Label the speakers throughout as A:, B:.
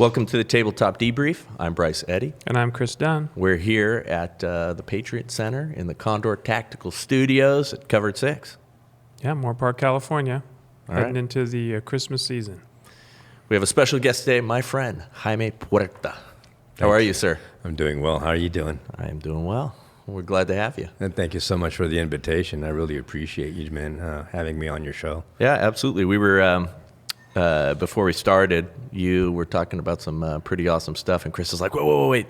A: Welcome to the Tabletop Debrief. I'm Bryce Eddy.
B: And I'm Chris Dunn.
A: We're here at the Patriot Center in the Condor Tactical Studios at Covered 6.
B: Yeah, Moore Park, California, heading
A: right.
B: into the Christmas season.
A: We have a special guest today, my friend, Jaime Puerta. How are you, sir?
C: I'm doing well. How are you doing?
A: I am doing well. We're glad to have you.
C: And thank you so much for the invitation. I really appreciate you, man, having me on your show.
A: Yeah, absolutely. We were, before we started, you were talking about some pretty awesome stuff, and Chris is like, whoa, wait.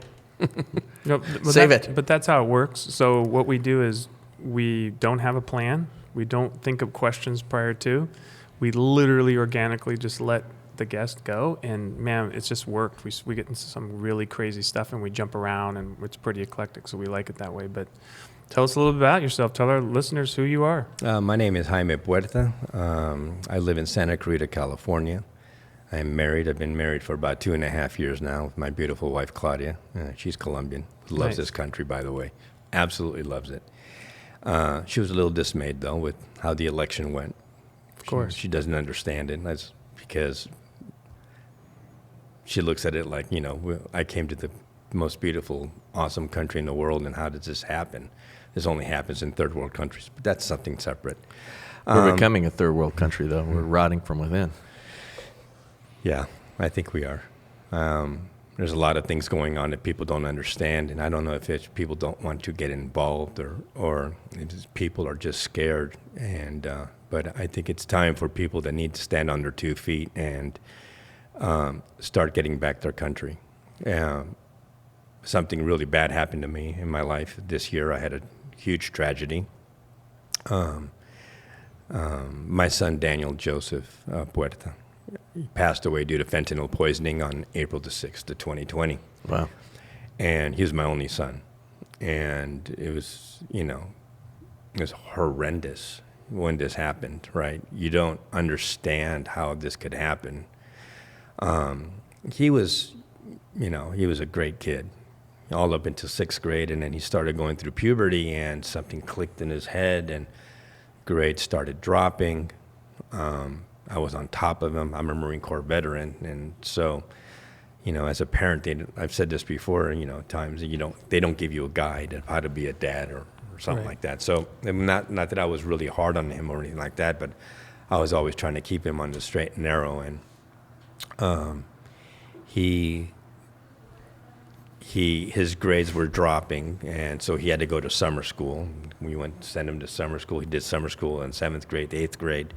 A: Save it.
B: But that's how it works. So what we do is we don't have a plan. We don't think of questions prior to. We literally organically just let the guest go, and man, it's just worked. We get into some really crazy stuff, and we jump around, and it's pretty eclectic, so we like it that way. But tell us a little bit about yourself. Tell our listeners who you are.
C: My name is Jaime Puerta. I live in Santa Clarita, California. I'm married. I've been married for about 2.5 years now with my beautiful wife, Claudia. She's Colombian. Loves this country, by the way. Absolutely loves it. She was a little dismayed, though, with how the election went.
B: Of course.
C: She doesn't understand it. That's because she looks at it like, I came to the most beautiful, awesome country in the world, and how does this happen? This only happens in third world countries, but that's something separate.
A: We're becoming a third world country, though. We're rotting from within.
C: Yeah, I think we are. There's a lot of things going on that people don't understand, and I don't know if it's people don't want to get involved or people are just scared. But I think it's time for people that need to stand on their 2 feet and start getting back their country. Something really bad happened to me in my life this year. I had a huge tragedy. My son, Daniel Joseph Puerta, he passed away due to fentanyl poisoning on April the 6th of 2020.
A: Wow.
C: And he was my only son. And it was, it was horrendous when this happened, right? You don't understand how this could happen. He was a great kid, all up until 6th grade, and then he started going through puberty, and something clicked in his head, and grades started dropping. I was on top of him. I'm a Marine Corps veteran, and so, as a parent, I've said this before, times they don't give you a guide of how to be a dad or something like that. So, not that I was really hard on him or anything like that, but I was always trying to keep him on the straight and narrow, and his grades were dropping, and so he had to go to summer school. We sent him to summer school. He did summer school in 7th grade, 8th grade.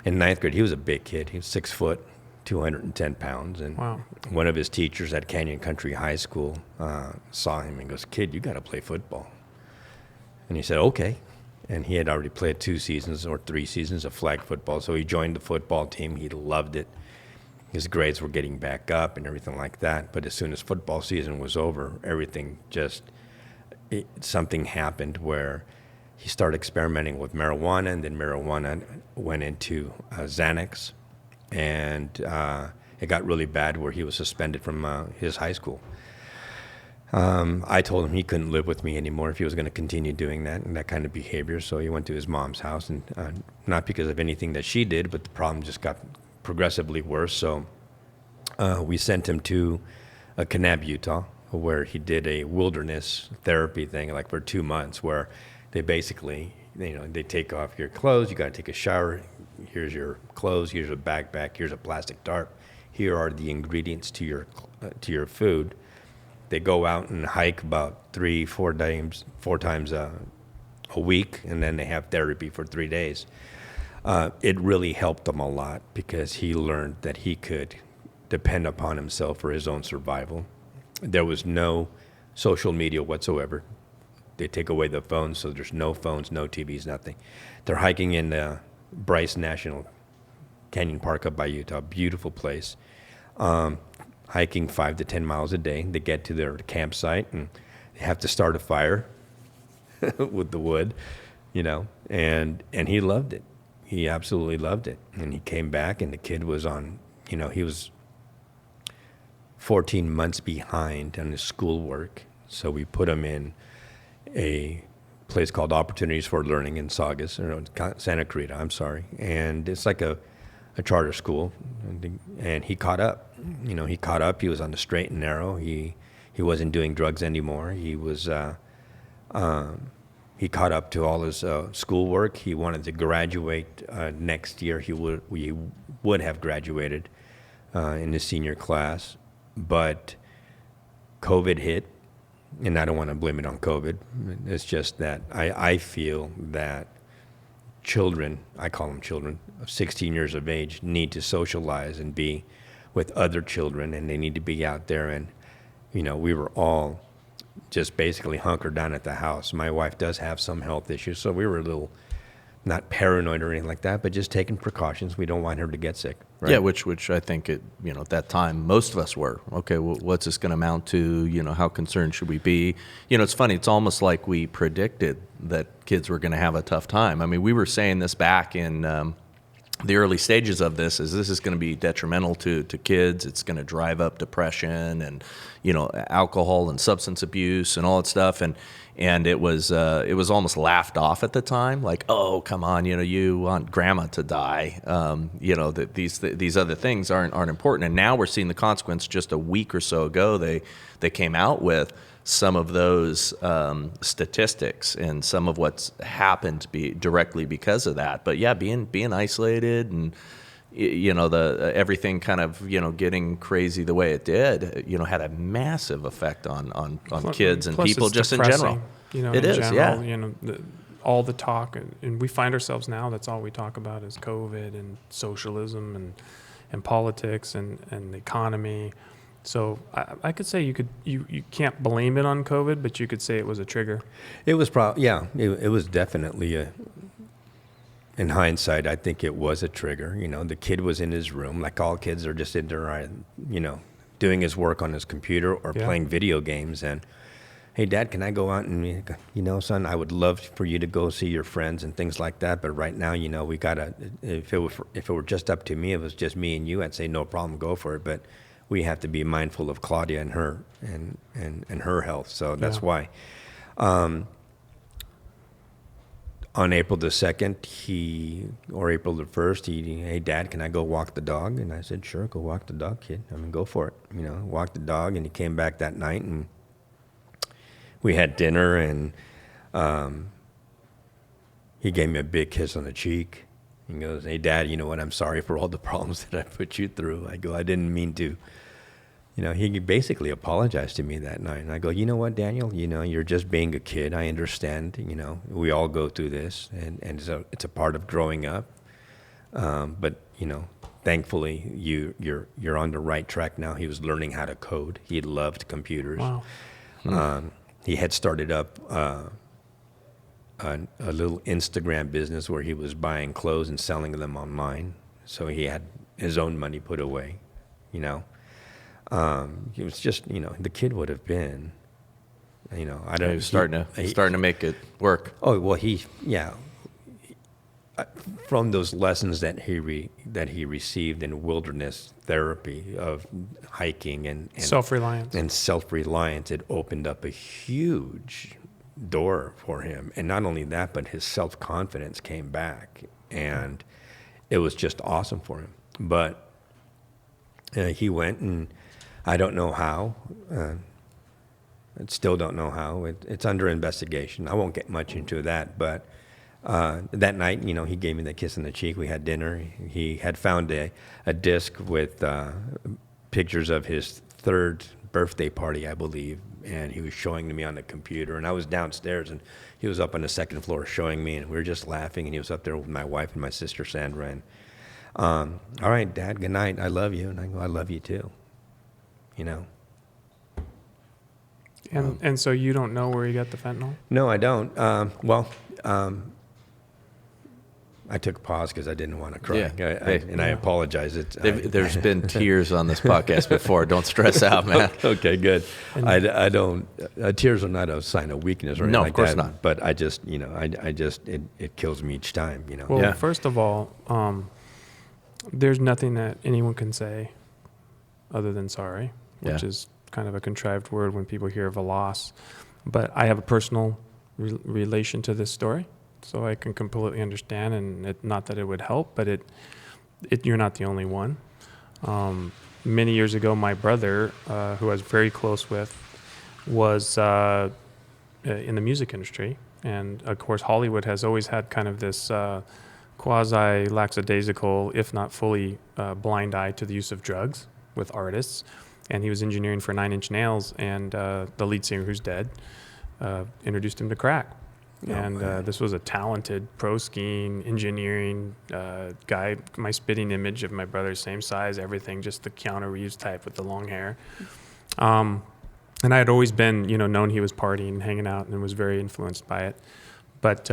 C: In 9th grade, he was a big kid. He was 6 foot, 210 pounds. And
B: wow.
C: One of his teachers at Canyon Country High School saw him and goes, "Kid, you got to play football." And he said, "Okay." And he had already played 2 seasons or 3 seasons of flag football. So he joined the football team. He loved it. His grades were getting back up and everything like that. But as soon as football season was over, something happened where he started experimenting with marijuana, and then marijuana went into Xanax. And it got really bad where he was suspended from his high school. I told him he couldn't live with me anymore if he was going to continue doing that and that kind of behavior. So he went to his mom's house, and not because of anything that she did, but the problem just got progressively worse. So we sent him to Kanab, Utah, where he did a wilderness therapy thing, like for 2 months, where they basically, they take off your clothes. You got to take a shower. Here's your clothes. Here's a backpack. Here's a plastic tarp. Here are the ingredients to your food. They go out and hike about 4 times a week, and then they have therapy for 3 days. It really helped him a lot because he learned that he could depend upon himself for his own survival. There was no social media whatsoever. They take away the phones, so there's no phones, no TVs, nothing. They're hiking in Bryce National Canyon Park up by Utah, beautiful place. Hiking 5 to 10 miles a day. They get to their campsite, and they have to start a fire with the wood, and he loved it. He absolutely loved it. And he came back, and the kid was he was 14 months behind on his schoolwork. So we put him in a place called Opportunities for Learning in Santa Clarita, and it's like a a charter school, and he caught up. He caught up. He was on the straight and narrow. He wasn't doing drugs anymore. He was. He caught up to all his schoolwork. He wanted to graduate next year. He would have graduated in his senior class, but COVID hit, and I don't want to blame it on COVID. It's just that I feel that children, I call them children, of 16 years of age, need to socialize and be with other children, and they need to be out there. And, we were all just basically hunkered down at the house. My wife does have some health issues, so we were a little, not paranoid or anything like that, but just taking precautions. We don't want her to get sick. Right?
A: Yeah, which I think at that time most of us were. Okay, well, what's this going to amount to? How concerned should we be? It's funny. It's almost like we predicted that kids were going to have a tough time. I mean, we were saying this back in the early stages of this is going to be detrimental to kids. It's going to drive up depression and alcohol and substance abuse and all that stuff. And it was almost laughed off at the time, like, oh, come on, you want grandma to die, that these other things aren't important. And now we're seeing the consequence. Just a week or so ago, they came out with some of those statistics and some of what's happened directly because of that. But yeah, being isolated and everything kind of getting crazy the way it did, had a massive effect on kids and people just in general. It is,
B: general,
A: yeah.
B: All the talk, and we find ourselves now, that's all we talk about is COVID and socialism and politics and the economy. So I could say you can't blame it on COVID, but you could say it was a trigger.
C: It was it was definitely in hindsight, I think it was a trigger. The kid was in his room, like all kids are just in there, doing his work on his computer or playing video games. And, hey, Dad, can I go out and, son, I would love for you to go see your friends and things like that. But right now, we gotta. If it were just up to me, if it was just me and you, I'd say no problem, go for it. But we have to be mindful of Claudia and her and her health. So that's why. On April the 2nd, or April the 1st, hey, Dad, can I go walk the dog? And I said, sure, go walk the dog, kid. Go for it. Walk the dog. And he came back that night, and we had dinner, and he gave me a big kiss on the cheek. He goes, hey, Dad, you know what? I'm sorry for all the problems that I put you through. I go, I didn't mean to. He basically apologized to me that night. And I go, you know what, Daniel? You're just being a kid. I understand. We all go through this, and so it's a part of growing up. But thankfully, you're on the right track now. He was learning how to code. He loved computers.
B: Wow.
C: He had started up a little Instagram business where he was buying clothes and selling them online. So he had his own money put away. It was just, the kid would have been, I don't.
A: He was starting to make it work.
C: Oh well, from those lessons that he received in wilderness therapy of hiking and self-reliance, it opened up a huge door for him. And not only that, but his self-confidence came back, and it was just awesome for him. But he went, and I don't know how. I still don't know how. It's under investigation. I won't get much into that, but that night, he gave me the kiss on the cheek. We had dinner. He had found a disc with pictures of his 3rd birthday party, I believe, and he was showing to me on the computer. And I was downstairs, and he was up on the 2nd floor showing me, and we were just laughing. And he was up there with my wife and my sister Sandra. And all right, Dad, good night. I love you. And I go, I love you too.
B: And so you don't know where he got the fentanyl?
C: No, I don't. I took a pause because I didn't want to cry. I apologize.
A: There's been tears on this podcast before. Don't stress out, man.
C: Okay, good. I don't. Tears are not a sign of weakness or anything like that.
A: No, of course not.
C: But I just, it kills me each time.
B: Well, first of all, there's nothing that anyone can say other than sorry, which is kind of a contrived word when people hear of a loss. But I have a personal relation to this story, so I can completely understand, and not that it would help, but You're not the only one. Many years ago, my brother, who I was very close with, was in the music industry. And of course, Hollywood has always had kind of this quasi lackadaisical, if not fully blind eye to the use of drugs with artists. And he was engineering for Nine Inch Nails, and the lead singer, who's dead, introduced him to crack. This was a talented pro skiing, engineering guy. My spitting image of my brother, same size, everything, just the Keanu Reeves type with the long hair. And I had always been, known he was partying, hanging out, and was very influenced by it. But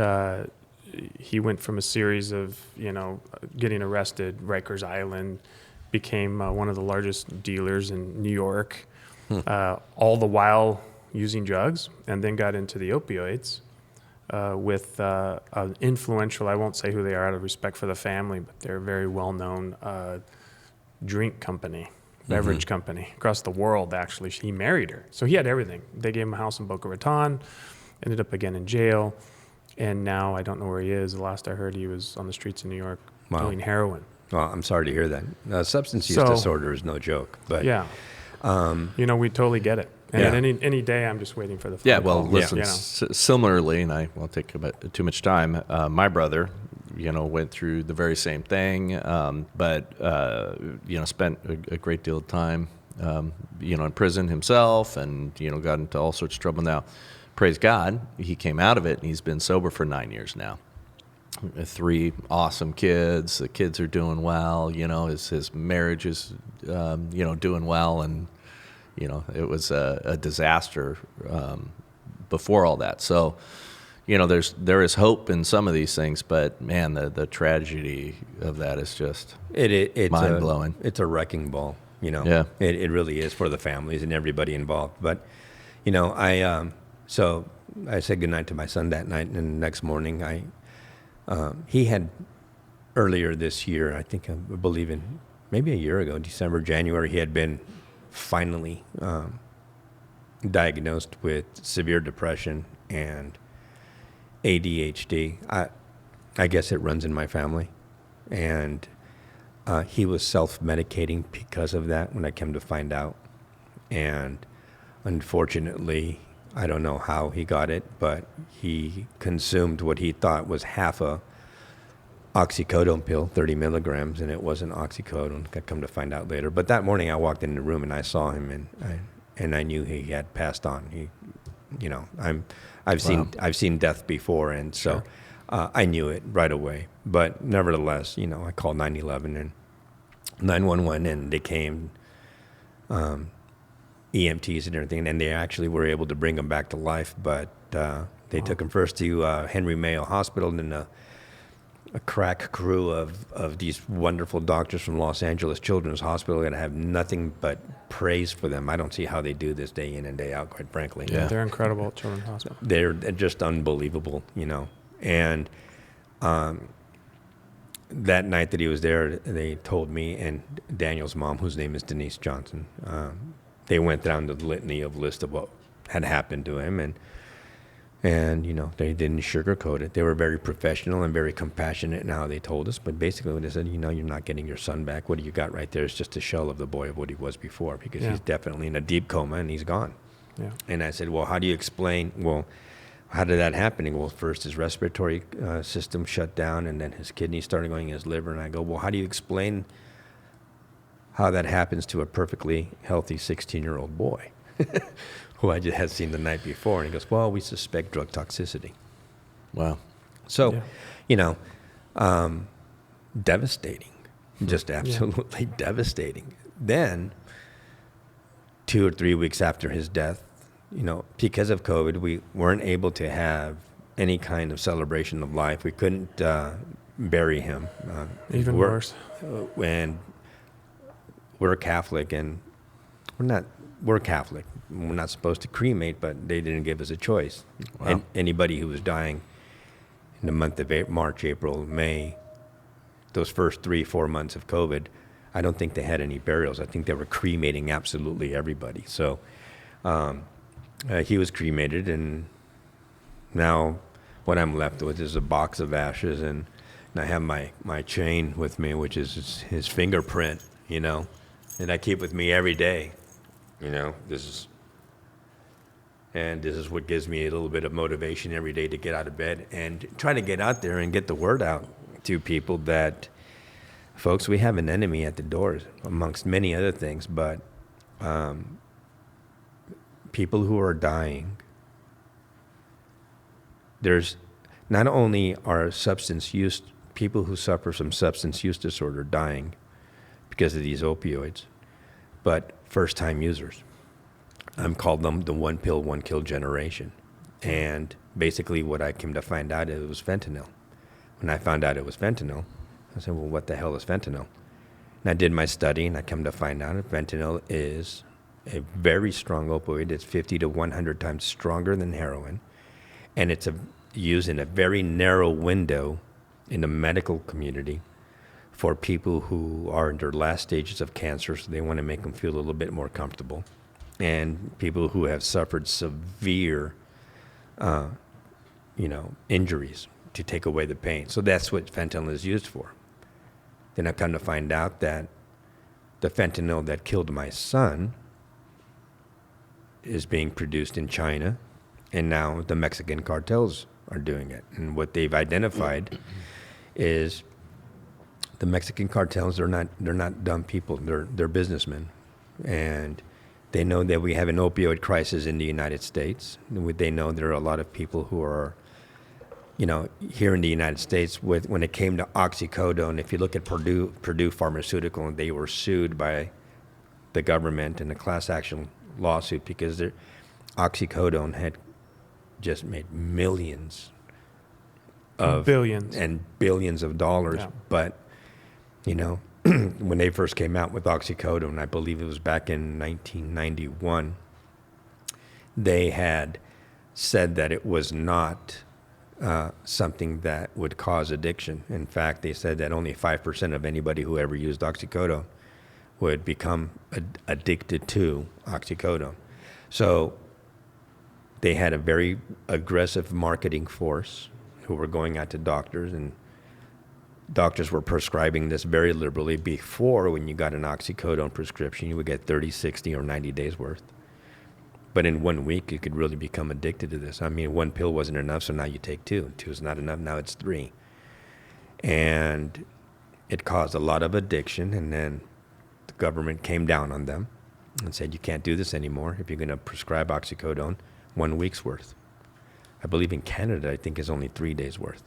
B: he went from a series of, getting arrested, Rikers Island, became one of the largest dealers in New York, all the while using drugs, and then got into the opioids with an influential, I won't say who they are out of respect for the family, but they're a very well-known drink company, beverage company across the world, actually. He married her. So he had everything. They gave him a house in Boca Raton, ended up again in jail, and now I don't know where he is. The last I heard, he was on the streets of New York doing heroin.
C: Well, I'm sorry to hear that. Substance use disorder is no joke. But
B: yeah, we totally get it. And at any day, I'm just waiting for the phone call.
A: Listen, similarly, and I won't take too much time, my brother, went through the very same thing, but spent a great deal of time, in prison himself, and, got into all sorts of trouble. Now, praise God, he came out of it, and he's been sober for 9 years now. 3 awesome kids. The kids are doing well. His marriage is, doing well, and it was a disaster before all that. So, there is hope in some of these things, but man, the tragedy of that is just it's mind blowing.
C: It's a wrecking ball.
A: Yeah.
C: It really is for the families and everybody involved. But so I said goodnight to my son that night, and the next morning he had earlier this year, I believe in maybe a year ago, December, January, he had been finally diagnosed with severe depression and ADHD. I guess it runs in my family. And he was self-medicating because of that when I came to find out. And unfortunately, I don't know how he got it, but he consumed what he thought was half a oxycodone pill, 30 milligrams, and it wasn't oxycodone. I come to find out later. But that morning I walked in the room and I saw him, and I knew he had passed on. I've seen death before, and so I knew it right away. But nevertheless, I called 911 and 911, and they came, EMTs and everything, and they actually were able to bring him back to life. But they took him first to Henry Mayo Hospital, and then a crack crew of these wonderful doctors from Los Angeles Children's Hospital that have nothing but praise for them. I don't see how they do this day in and day out, quite frankly.
B: Yeah, they're incredible at Children's Hospital.
C: They're just unbelievable, And that night that he was there, they told me, and Daniel's mom, whose name is Denise Johnson, they went down the litany of list of what had happened to him, and they didn't sugarcoat it. They were very professional and very compassionate in how they told us. But basically, when they said, you're not getting your son back. What do you got right there is just a shell of the boy of what he was before, because he's definitely in a deep coma and he's gone. Yeah. And I said, well, how do you explain? Well, how did that happen? Well, first his respiratory system shut down, and then his kidneys started going in his liver. And I go, well, how do you explain how that happens to a perfectly healthy 16-year-old boy? Who I just had seen the night before. And he goes, well, we suspect drug toxicity.
A: Wow.
C: So, devastating, just absolutely devastating. Then, 2 or 3 weeks after his death, because of COVID, we weren't able to have any kind of celebration of life. We couldn't bury him.
B: Even worse.
C: And we're Catholic, and we're Catholic. We're not supposed to cremate, but they didn't give us a choice. Wow. And anybody who was dying in the month of March, April, May, those first 3-4 months of COVID, I don't think they had any burials. I think they were cremating absolutely everybody. So he was cremated, and now what I'm left with is a box of ashes and And I have my chain with me, which is his fingerprint, you know, and I keep with me every day. You know, this is what gives me a little bit of motivation every day to get out of bed and try to get out there and get the word out to people that, folks, we have an enemy at the doors, amongst many other things, but people who are dying, there's not only are substance use, people who suffer from substance use disorder dying because of these opioids, but first-time users. I'm called them the one pill, one kill generation. And basically what I came to find out, it was fentanyl. When I found out it was fentanyl, I said, well, what the hell is fentanyl? And I did my study, and I come to find out that fentanyl is a very strong opioid. It's 50 to 100 times stronger than heroin. And it's used in a very narrow window in the medical community for people who are in their last stages of cancer, so they want to make them feel a little bit more comfortable. And people who have suffered severe, injuries to take away the pain. So that's what fentanyl is used for. Then I come to find out that the fentanyl that killed my son is being produced in China, and now the Mexican cartels are doing it. And what they've identified is the Mexican cartels are not dumb people. They're businessmen, and they know that we have an opioid crisis in the United States. They know there are a lot of people who are, here in the United States, when it came to oxycodone, if you look at Purdue Pharmaceutical, they were sued by the government in a class action lawsuit because oxycodone had just made millions of billions of dollars. Yeah. But, when they first came out with oxycodone, I believe it was back in 1991, they had said that it was not something that would cause addiction. In fact, they said that only 5% of anybody who ever used oxycodone would become addicted to oxycodone. So they had a very aggressive marketing force who were going out to doctors, and doctors were prescribing this very liberally. Before, when you got an oxycodone prescription, you would get 30, 60, or 90 days worth. But in 1 week, you could really become addicted to this. I mean, one pill wasn't enough, so now you take two. Two is not enough, now it's 3. And it caused a lot of addiction, and then the government came down on them and said, you can't do this anymore if you're going to prescribe oxycodone 1 week's worth. I believe in Canada, I think is only 3 days worth.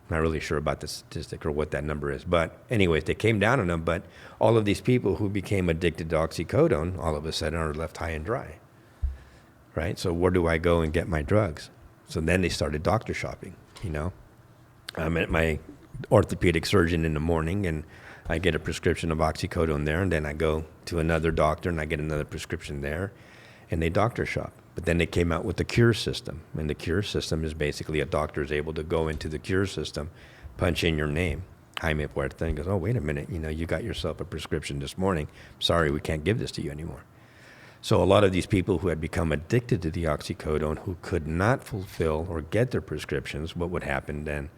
C: I'm not really sure about the statistic or what that number is. But anyways, they came down on them. But all of these people who became addicted to oxycodone all of a sudden are left high and dry, right? So where do I go and get my drugs? So then they started doctor shopping, I'm at my orthopedic surgeon in the morning, and I get a prescription of oxycodone there, and then I go to another doctor, and I get another prescription there, and they doctor shop. But then they came out with the cure system, and the cure system is basically a doctor is able to go into the cure system, punch in your name, Jaime Puerta, and goes, oh, wait a minute, you got yourself a prescription this morning. Sorry, we can't give this to you anymore. So a lot of these people who had become addicted to the oxycodone, who could not fulfill or get their prescriptions, what would happen then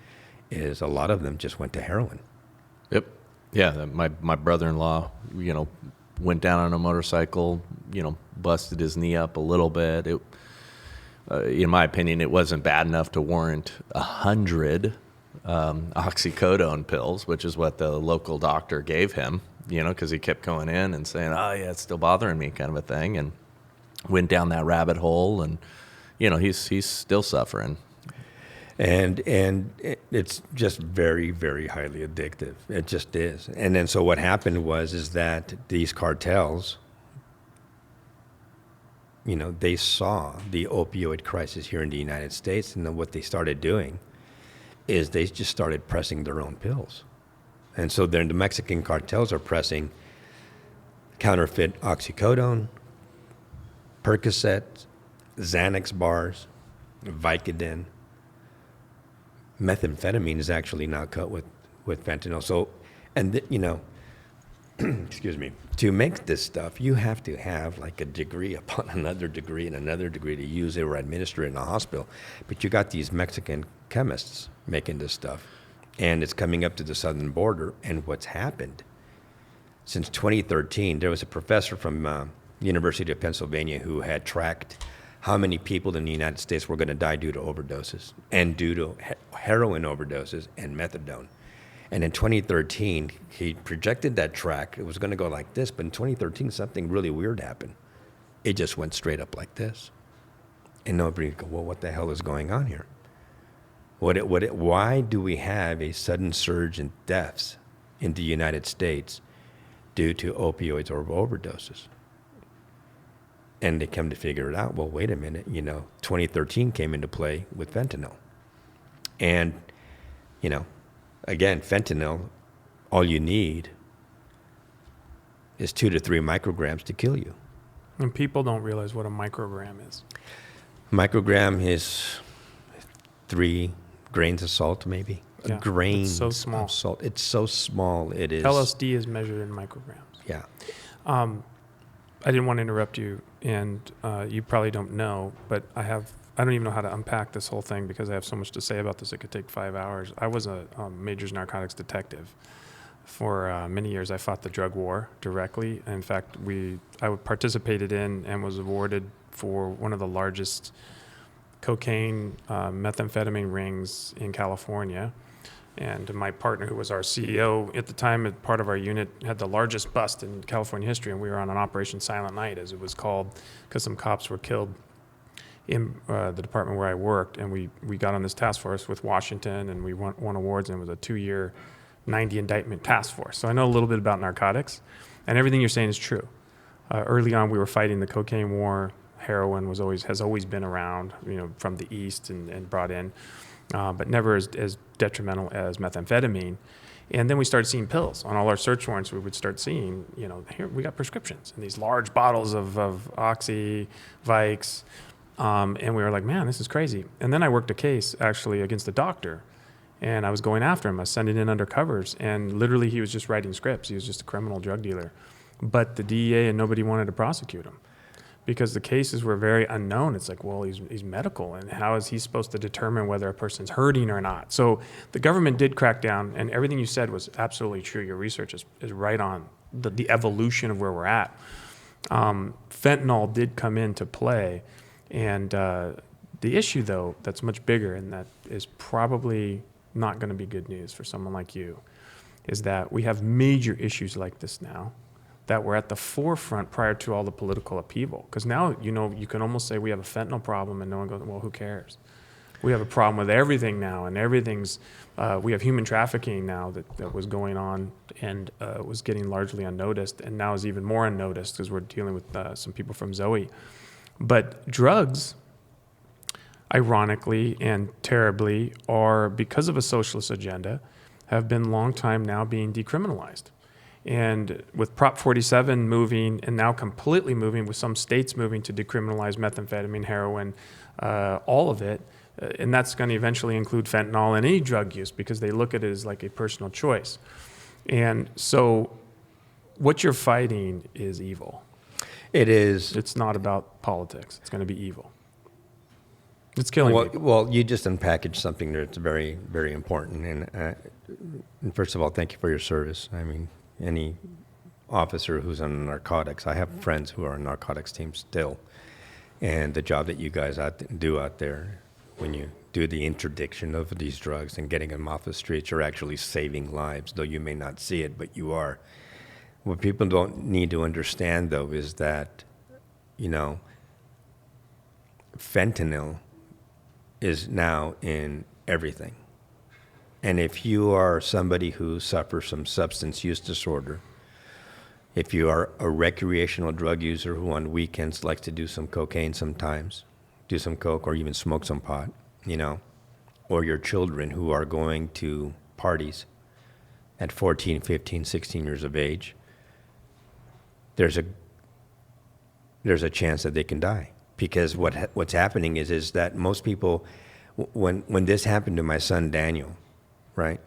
C: is a lot of them just went to heroin.
A: Yep. Yeah, my brother-in-law, went down on a motorcycle, busted his knee up a little bit. In my opinion, it wasn't bad enough to warrant 100 oxycodone pills, which is what the local doctor gave him, because he kept going in and saying, oh, yeah, it's still bothering me, kind of a thing, and went down that rabbit hole, and, he's still suffering.
C: And it's just very, very highly addictive. It just is. And then so what happened is that these cartels, they saw the opioid crisis here in the United States, and then what they started doing is they just started pressing their own pills. And so then the Mexican cartels are pressing counterfeit oxycodone, Percocet, Xanax bars, Vicodin. Methamphetamine is actually now cut with fentanyl. So, excuse me, to make this stuff, you have to have like a degree upon another degree and another degree to use it or administer it in a hospital. But you got these Mexican chemists making this stuff. and it's coming up to the southern border. And what's happened since 2013, there was a professor from University of Pennsylvania who had tracked how many people in the United States were going to die due to overdoses and due to heroin overdoses and methadone. And in 2013, he projected that track. It was going to go like this, but in 2013, something really weird happened. It just went straight up like this. And nobody would go, well, what the hell is going on here? Why do we have a sudden surge in deaths in the United States due to opioids or overdoses? And they come to figure it out. Well, wait a minute. 2013 came into play with fentanyl. And, again, fentanyl, all you need is 2 to 3 micrograms to kill you.
B: And people don't realize what a microgram is.
C: Microgram is 3 grains of salt, maybe.
B: Yeah,
C: A grain
B: it's so small.
C: of salt. It's so small. It is.
B: LSD is measured in micrograms.
C: Yeah.
B: I didn't want to interrupt you, and you probably don't know, but I don't even know how to unpack this whole thing because I have so much to say about this. It could take 5 hours. I was a majors narcotics detective. For many years, I fought the drug war directly. In fact, I participated in and was awarded for one of the largest cocaine, methamphetamine rings in California. And my partner, who was our CEO at the time, part of our unit, had the largest bust in California history, and we were on an Operation Silent Night, as it was called, because some cops were killed in the department where I worked. And we got on this task force with Washington, and we won awards, and it was a 2-year, 90 indictment task force. So I know a little bit about narcotics, and everything you're saying is true. Early on, we were fighting the cocaine war. Heroin has always been around, from the east and brought in. But never as detrimental as methamphetamine. And then we started seeing pills. On all our search warrants, we would start seeing, here we got prescriptions and these large bottles of Oxy, Vikes. And we were like, man, this is crazy. And then I worked a case actually against a doctor, and I was going after him. I was sending in undercovers, and literally he was just writing scripts. He was just a criminal drug dealer. But the DEA and nobody wanted to prosecute him, because the cases were very unknown. It's like, well, he's medical, and how is he supposed to determine whether a person's hurting or not? So the government did crack down, and everything you said was absolutely true. Your research is right on the evolution of where we're at. Fentanyl did come into play, and the issue, though, that's much bigger, and that is probably not going to be good news for someone like you, is that we have major issues like this now that were at the forefront prior to all the political upheaval. Because now, you can almost say we have a fentanyl problem, and no one goes, well, who cares? We have a problem with everything now, and we have human trafficking now that was going on and was getting largely unnoticed, and now is even more unnoticed because we're dealing with some people from Zoe. But drugs, ironically and terribly, are, because of a socialist agenda, have been long time now being decriminalized. And with Prop 47 moving, and now completely moving, with some states moving to decriminalize methamphetamine, heroin, all of it, and that's going to eventually include fentanyl and any drug use, because they look at it as like a personal choice. And so what you're fighting is evil.
C: It is.
B: It's not about politics. It's going to be evil. It's killing people.
C: Well, you just unpackaged something that's very, very important. And first of all, thank you for your service. I mean, any officer who's on narcotics, I have friends who are on narcotics teams still. And the job that you guys do out there, when you do the interdiction of these drugs and getting them off the streets, you're actually saving lives, though you may not see it, but you are. What people don't need to understand, though, is that, fentanyl is now in everything. And if you are somebody who suffers from substance use disorder, if you are a recreational drug user who on weekends likes to do some cocaine sometimes, do some coke or even smoke some pot, or your children who are going to parties at 14, 15, 16 years of age, there's a chance that they can die. Because what's happening is that most people, when this happened to my son Daniel, right?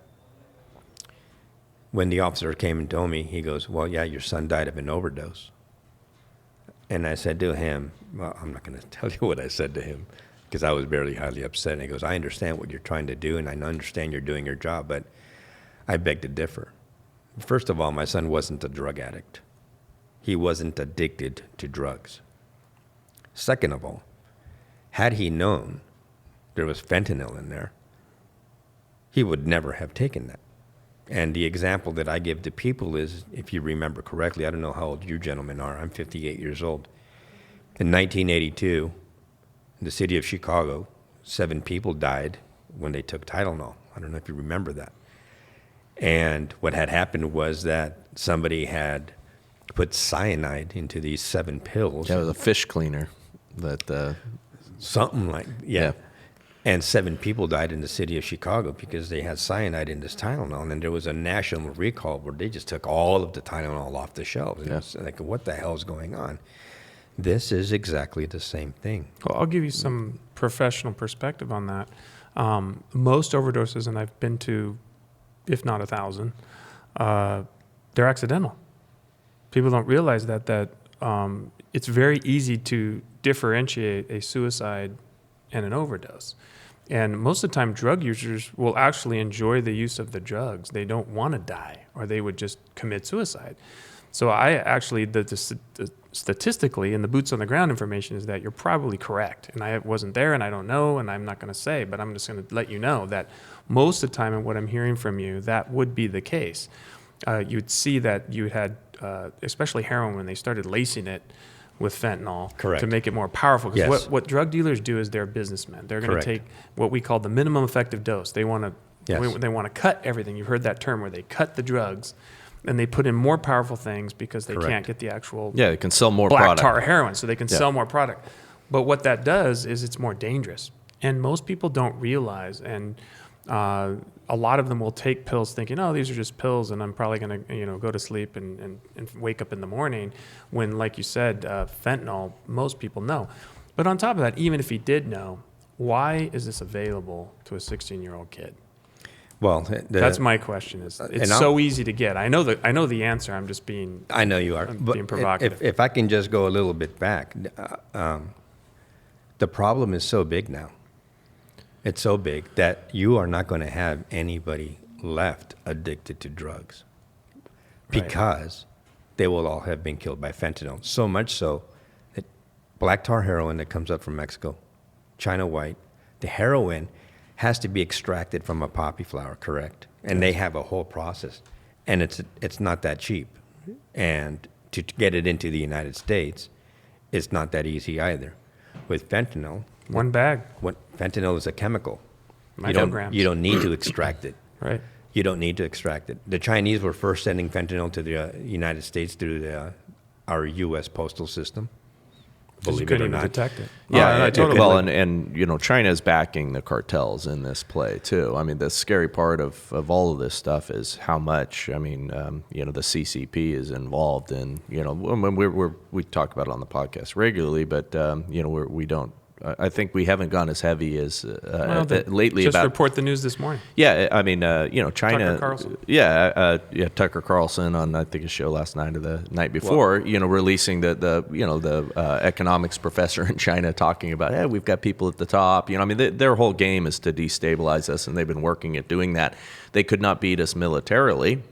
C: When the officer came and told me, he goes, well, yeah, your son died of an overdose. And I said to him, well, I'm not going to tell you what I said to him. because I was barely highly upset. And he goes, I understand what you're trying to do, and I understand you're doing your job, but I beg to differ. First of all, my son wasn't a drug addict. He wasn't addicted to drugs. Second of all, had he known there was fentanyl in there, he would never have taken that. And the example that I give to people is, if you remember correctly, I don't know how old you gentlemen are. I'm 58 years old. In 1982, in the city of Chicago, 7 people died when they took Tylenol. I don't know if you remember that. And what had happened was that somebody had put cyanide into these 7 pills.
A: That was a fish cleaner. That
C: Something like,
A: yeah.
C: And 7 people died in the city of Chicago because they had cyanide in this Tylenol. And there was a national recall where they just took all of the Tylenol off the shelves. And
A: Yeah.
C: it's like, what the hell is going on? This is exactly the same thing.
B: Well, I'll give you some professional perspective on that. Most overdoses, and I've been to, if not 1,000, they're accidental. People don't realize that it's very easy to differentiate a suicide and an overdose. And most of the time, drug users will actually enjoy the use of the drugs. They don't want to die, or they would just commit suicide. So I actually, the statistically, and the boots on the ground information is that you're probably correct. And I wasn't there, and I don't know, and I'm not going to say, but I'm just going to let you know that most of the time, and what I'm hearing from you, that would be the case. You'd see that you had, especially heroin, when they started lacing it with fentanyl.
C: Correct.
B: To make it more powerful. Because
C: Yes.
B: what drug dealers do is they're businessmen. They're going to
C: Correct.
B: take what we call the minimum effective dose. They want to
C: Yes.
B: they want to cut everything. You've heard that term, where they cut the drugs and they put in more powerful things because they
C: Correct.
B: can't get the actual
A: Yeah, they can sell more
B: black
A: product.
B: tar heroin, so they can
A: Yeah.
B: sell more product. But what that does is it's more dangerous. And most people don't realize, and a lot of them will take pills thinking, oh, these are just pills, and I'm probably going to go to sleep and wake up in the morning, when, like you said, fentanyl, most people know. But on top of that, even if he did know, why is this available to a 16-year-old kid?
C: Well,
B: That's my question. It's
C: and
B: so easy to get. I know the answer. I'm just being
C: I know you are.
B: I'm
C: But
B: being provocative.
C: If I can just go a little bit back, the problem is so big now. It's so big that you are not going to have anybody left addicted to drugs,
B: Right.
C: because they will all have been killed by fentanyl. So much so that black tar heroin that comes up from Mexico, China white, the heroin has to be extracted from a poppy flower, correct? And they have a whole process, and it's not that cheap. And to get it into the United States, it's not that easy either. With fentanyl,
B: one bag,
C: fentanyl is a chemical.
B: micrograms.
C: You don't need to extract it.
B: Right.
C: You don't need to extract it. The Chinese were first sending fentanyl to the United States through our U.S. postal system.
B: 'Cause you
C: Believe it
B: couldn't
C: or
B: even
C: not.
B: detect it.
A: Yeah,
B: I totally
A: well,
B: believe
A: and China is backing the cartels in this play too. I mean, the scary part of all of this stuff is how much. I mean, the CCP is involved in. When we talk about it on the podcast regularly, but we don't. I think we haven't gone as heavy as lately.
B: Just
A: about
B: report the news this morning.
A: Yeah, I mean, China.
B: Tucker Carlson.
A: Yeah, Tucker Carlson on, I think, a show last night or the night before. Releasing the economics professor in China talking about, hey, we've got people at the top. Their whole game is to destabilize us, and they've been working at doing that. They could not beat us militarily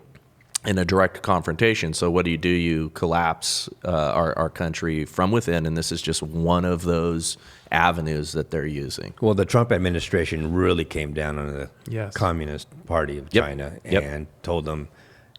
A: in a direct confrontation. So what do? You collapse our country from within, and this is just one of those avenues that they're using.
C: Well, the Trump administration really came down on the
B: Yes.
C: Communist Party of
A: Yep.
C: China
A: Yep.
C: and told them,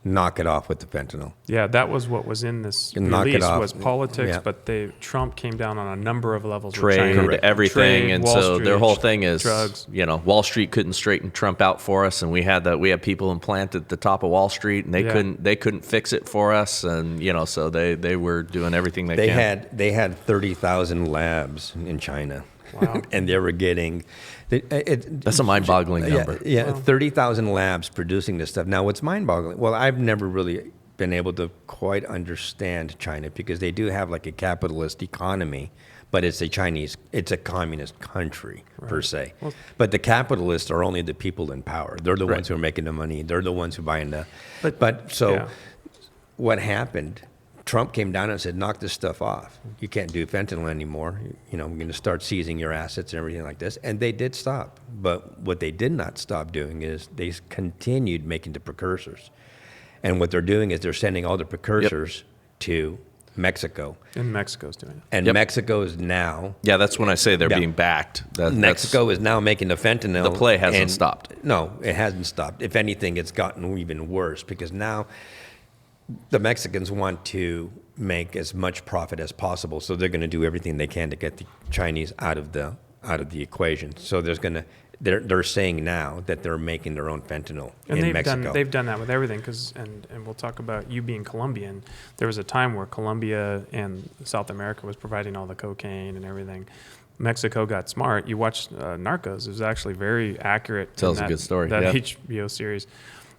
C: knock it off with the fentanyl.
B: Yeah, that was what was in this
C: Knock it
B: release
C: off.
B: was politics,
C: Yeah.
B: but Trump came down on a number of levels. with
A: Trade,
B: China.
A: everything,
B: Trade,
A: and
B: Wall
A: so
B: Street,
A: their whole thing is,
B: drugs.
A: Wall Street couldn't straighten Trump out for us, and we had people implanted at the top of Wall Street, and they couldn't fix it for us, and so they were doing everything they can.
C: They had 30,000 labs in China.
B: Wow.
C: And they were getting...
A: That's a mind-boggling number.
C: Yeah, 30,000 labs producing this stuff. Now, what's mind-boggling? Well, I've never really been able to quite understand China, because they do have like a capitalist economy, but it's a communist country per se.
B: Well,
C: but the capitalists are only the people in power. They're the
A: Right.
C: ones who are making the money. They're the ones who are buying the...
B: But-
C: So
B: yeah.
C: what happened Trump came down and said, knock this stuff off. You can't do fentanyl anymore. You know, we're going to start seizing your assets and everything like this. And they did stop. But what they did not stop doing is they continued making the precursors. And what they're doing is they're sending all the precursors to Mexico.
B: And Mexico's doing it.
C: And Mexico is now...
A: Yeah, that's when I say they're being backed.
C: Mexico is now making the fentanyl.
A: The play hasn't stopped.
C: No, it hasn't stopped. If anything, it's gotten even worse because now the Mexicans want to make as much profit as possible, so they're going to do everything they can to get the Chinese out of the equation. So they're saying now that they're making their own fentanyl in Mexico.
B: They've done that with everything and we'll talk about you being Colombian. There was a time where Colombia and South America was providing all the cocaine and everything. Mexico got smart. You watch Narcos. It was actually very accurate.
A: Tells a good story.
B: That HBO series.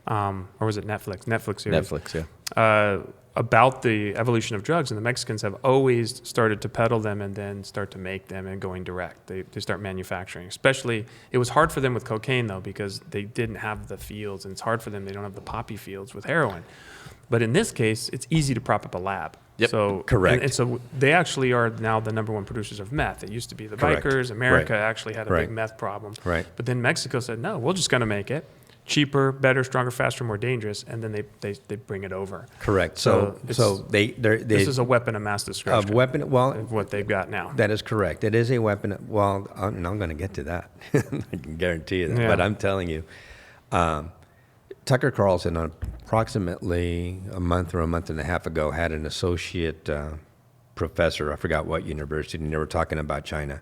B: Or was it Netflix? Netflix series.
A: Netflix, yeah.
B: About the evolution of drugs, and the Mexicans have always started to peddle them and then start to make them and going direct. They start manufacturing. Especially, it was hard for them with cocaine though because they didn't have the fields, and it's hard for them. They don't have the poppy fields with heroin. But in this case, it's easy to prop up a lab.
A: Yep.
B: So
C: correct.
B: And so they actually are now the number one producers of meth. It used to be the
C: Correct.
B: bikers. America
C: Right.
B: actually had a big meth problem.
C: Right.
B: But then Mexico said, no, we're just going to make it cheaper, better, stronger, faster, more dangerous, and then they bring it over.
C: Correct.
B: So
C: they
B: this is a weapon of mass destruction.
C: of weapon. Well,
B: of what they've got now.
C: that is correct. It is a weapon. Well, and I'm going to get to that. I can guarantee you that.
B: Yeah.
C: But I'm telling you, Tucker Carlson, approximately a month or a month and a half ago, had an associate professor. I forgot what university, and they were talking about China.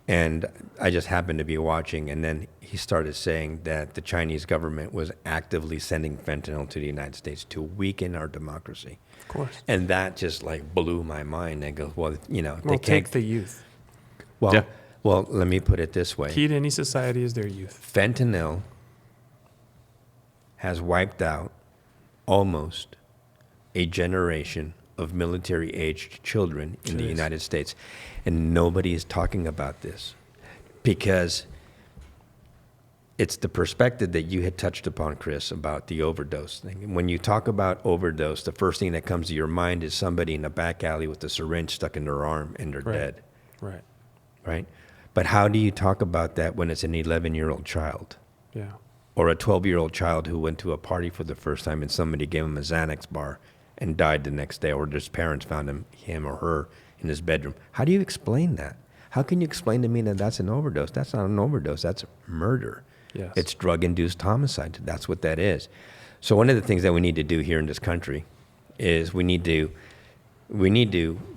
C: And I just happened to be watching, and then he started saying that the Chinese government was actively sending fentanyl to the United States to weaken our democracy.
B: Of course.
C: And that just like blew my mind. I go, well, you know,
B: Well,
C: they can't.
B: take the youth.
C: Well,
A: Yeah.
C: well, let me put it this way.
B: Key to any society is their youth.
C: Fentanyl has wiped out almost a generation of military-aged children in the
B: Jeez.
C: United States. And nobody is talking about this because it's the perspective that you had touched upon, Chris, about the overdose thing. When you talk about overdose, the first thing that comes to your mind is somebody in a back alley with a syringe stuck in their arm and they're dead,
B: Right.
C: right? But how do you talk about that when it's an 11-year-old child?
B: Yeah.
C: Or a 12-year-old child who went to a party for the first time and somebody gave him a Xanax bar and died the next day, or his parents found him or her in his bedroom. How do you explain that? How can you explain to me that that's an overdose? That's not an overdose. That's murder.
B: Yes.
C: It's drug-induced homicide. That's what that is. So one of the things that we need to do here in this country is we need to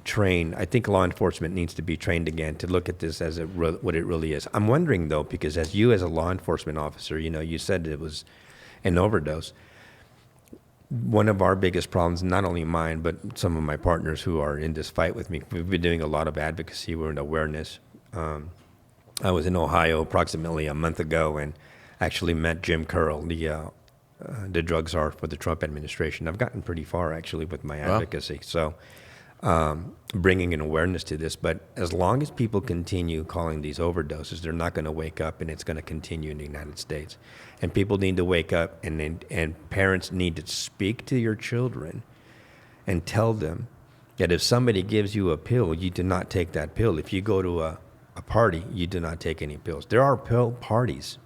C: train. I think law enforcement needs to be trained again to look at this as what it really is. I'm wondering, though, because as you as a law enforcement officer, you know, you said it was an overdose. One of our biggest problems, not only mine, but some of my partners who are in this fight with me, we've been doing a lot of advocacy. We're in awareness. I was in Ohio approximately a month ago and actually met Jim Curl, the drug czar for the Trump administration. I've gotten pretty far, actually, with my advocacy. So bringing an awareness to this. But as long as people continue calling these overdoses, they're not going to wake up, and it's going to continue in the United States. And people need to wake up, and parents need to speak to your children and tell them that if somebody gives you a pill, you do not take that pill. If you go to a party, you do not take any pills. There are pill parties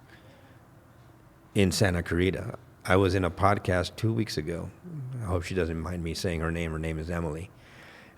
C: in Santa Clarita. I was in a podcast 2 weeks ago. I hope she doesn't mind me saying her name. Her name is Emily.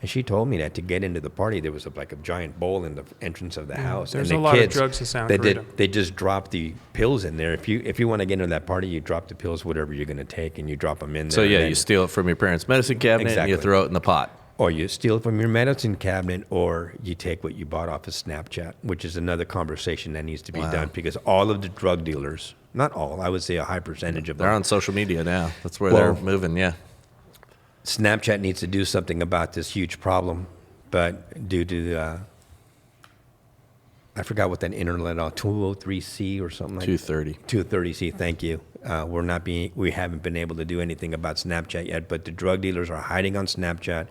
C: And she told me that to get into the party, there was like a giant bowl in the entrance of the house.
B: There's
C: and
B: a
C: the
B: lot
C: kids,
B: of drugs in Santa Clarita.
C: They just drop the pills in there. If you want to get into that party, you drop the pills, whatever you're going to take, and you drop them in there.
A: So yeah, you steal it from your parents' medicine cabinet and you
C: Exactly.
A: throw it in the pot.
C: Or you steal it from your medicine cabinet, or you take what you bought off of Snapchat, which is another conversation that needs to be done, because all of the drug dealers, not all, I would say a high percentage of them.
A: They're on social media now. That's where
C: Well,
A: they're moving, yeah.
C: Snapchat needs to do something about this huge problem, but due to I forgot what that internet 203C or something like
A: 230.
C: 230C, thank you. We haven't been able to do anything about Snapchat yet, but the drug dealers are hiding on Snapchat.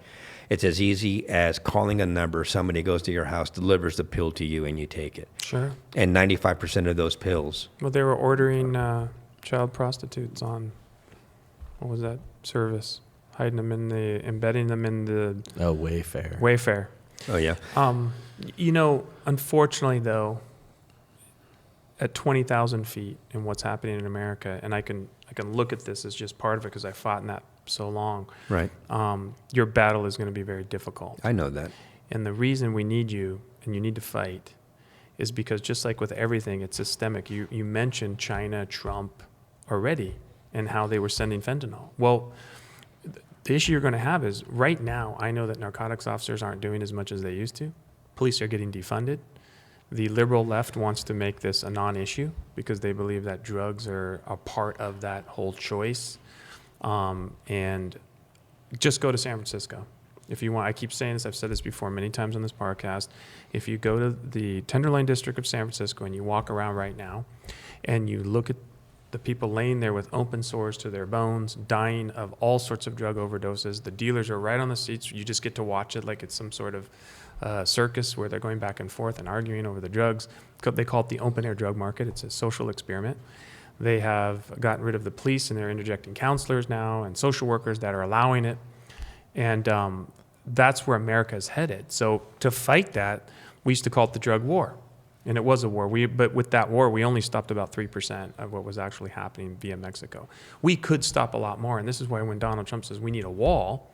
C: It's as easy as calling a number, somebody goes to your house, delivers the pill to you, and you take it.
B: Sure.
C: And 95% of those pills,
B: Well, they were ordering child prostitutes on, what was that service? hiding them embedding them in the
A: Wayfair.
B: Wayfair.
C: Oh yeah.
B: Unfortunately, though, at 20,000 feet and what's happening in America, and I can look at this as just part of it because I fought in that so long.
C: Right.
B: Your battle is going to be very difficult.
C: I know that.
B: And the reason we need you and you need to fight is because just like with everything, it's systemic. You mentioned China, Trump already, and how they were sending fentanyl. Well, the issue you're going to have is right now, I know that narcotics officers aren't doing as much as they used to. Police are getting defunded. The liberal left wants to make this a non-issue because they believe that drugs are a part of that whole choice. And just go to San Francisco. If you want, I keep saying this, I've said this before many times on this podcast. If you go to the Tenderloin District of San Francisco and you walk around right now and you look at the people laying there with open sores to their bones, dying of all sorts of drug overdoses, the dealers are right on the seats. You just get to watch it like it's some sort of circus where they're going back and forth and arguing over the drugs. They call it the open air drug market. It's a social experiment. They have gotten rid of the police and they're interjecting counselors now and social workers that are allowing it. And that's where America is headed. So to fight that, we used to call it the drug war. And it was a war. But with that war, we only stopped about 3% of what was actually happening via Mexico. We could stop a lot more. And this is why when Donald Trump says we need a wall,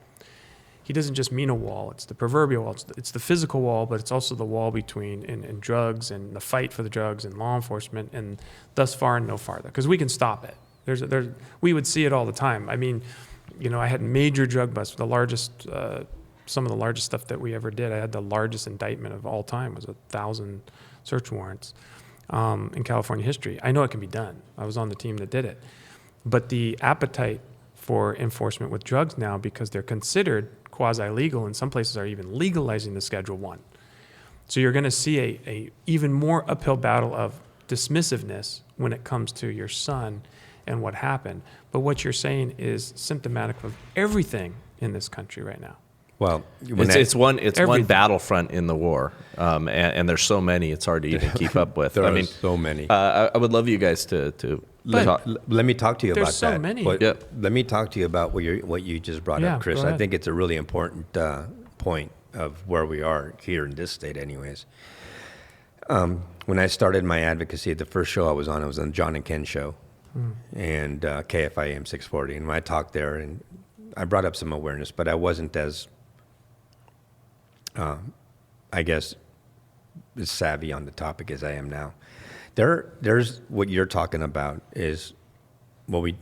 B: he doesn't just mean a wall. It's the proverbial wall. It's the physical wall, but it's also the wall between and drugs and the fight for the drugs and law enforcement and thus far and no farther. Because we can stop it. We would see it all the time. I mean, I had major drug busts, the largest, some of the largest stuff that we ever did. I had the largest indictment of all time, was 1,000 search warrants in California history. I know it can be done. I was on the team that did it. But the appetite for enforcement with drugs now, because they're considered quasi-legal, in some places are even legalizing the Schedule 1. So you're going to see a even more uphill battle of dismissiveness when it comes to your son and what happened. But what you're saying is symptomatic of everything in this country right now.
C: Well,
A: it's one battlefront in the war, and there's so many it's hard to even keep up with.
C: There are so many.
A: I would love you guys to
C: let me talk to you about that.
B: There's so many.
C: Let me talk to you about what you just brought up, Chris.
B: Go
C: I
B: ahead.
C: think it's a really important point of where we are here in this state, anyways. When I started my advocacy, the first show I was on the John and Ken show, and KFIM 640, and when I talked there, and I brought up some awareness, but I wasn't as I guess, as savvy on the topic as I am now. There's what you're talking about is where we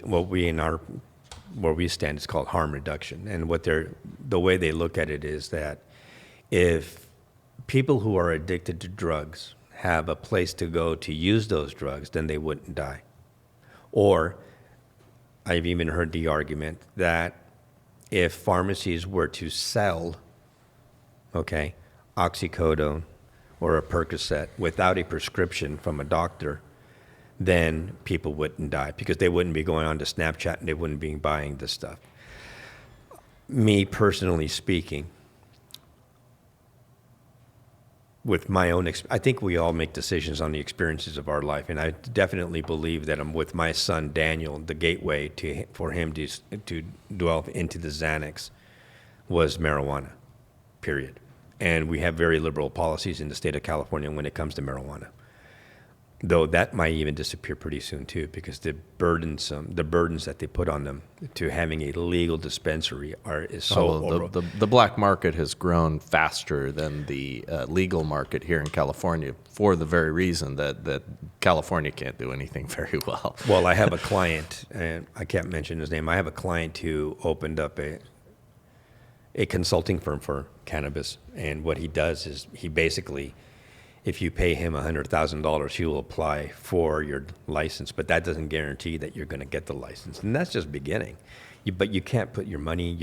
C: stand is called harm reduction, and the way they look at it is that if people who are addicted to drugs have a place to go to use those drugs, then they wouldn't die. Or I've even heard the argument that if pharmacies were to sell oxycodone or a Percocet without a prescription from a doctor, then people wouldn't die because they wouldn't be going on to Snapchat and they wouldn't be buying this stuff. Me personally speaking, with my own, I think we all make decisions on the experiences of our life, and I definitely believe that I'm with my son Daniel. The gateway for him to delve into the Xanax was marijuana, period. And we have very liberal policies in the state of California when it comes to marijuana. Though that might even disappear pretty soon too, because the burdens that they put on them to having a legal dispensary is so
A: the black market has grown faster than the legal market here in California for the very reason that California can't do anything very well.
C: Well, I have a client, and I can't mention his name. I have a client who opened up a consulting firm for cannabis, and what he does is he basically, if you pay him $100,000, he will apply for your license, but that doesn't guarantee that you're going to get the license, and that's just beginning. But you can't put your money,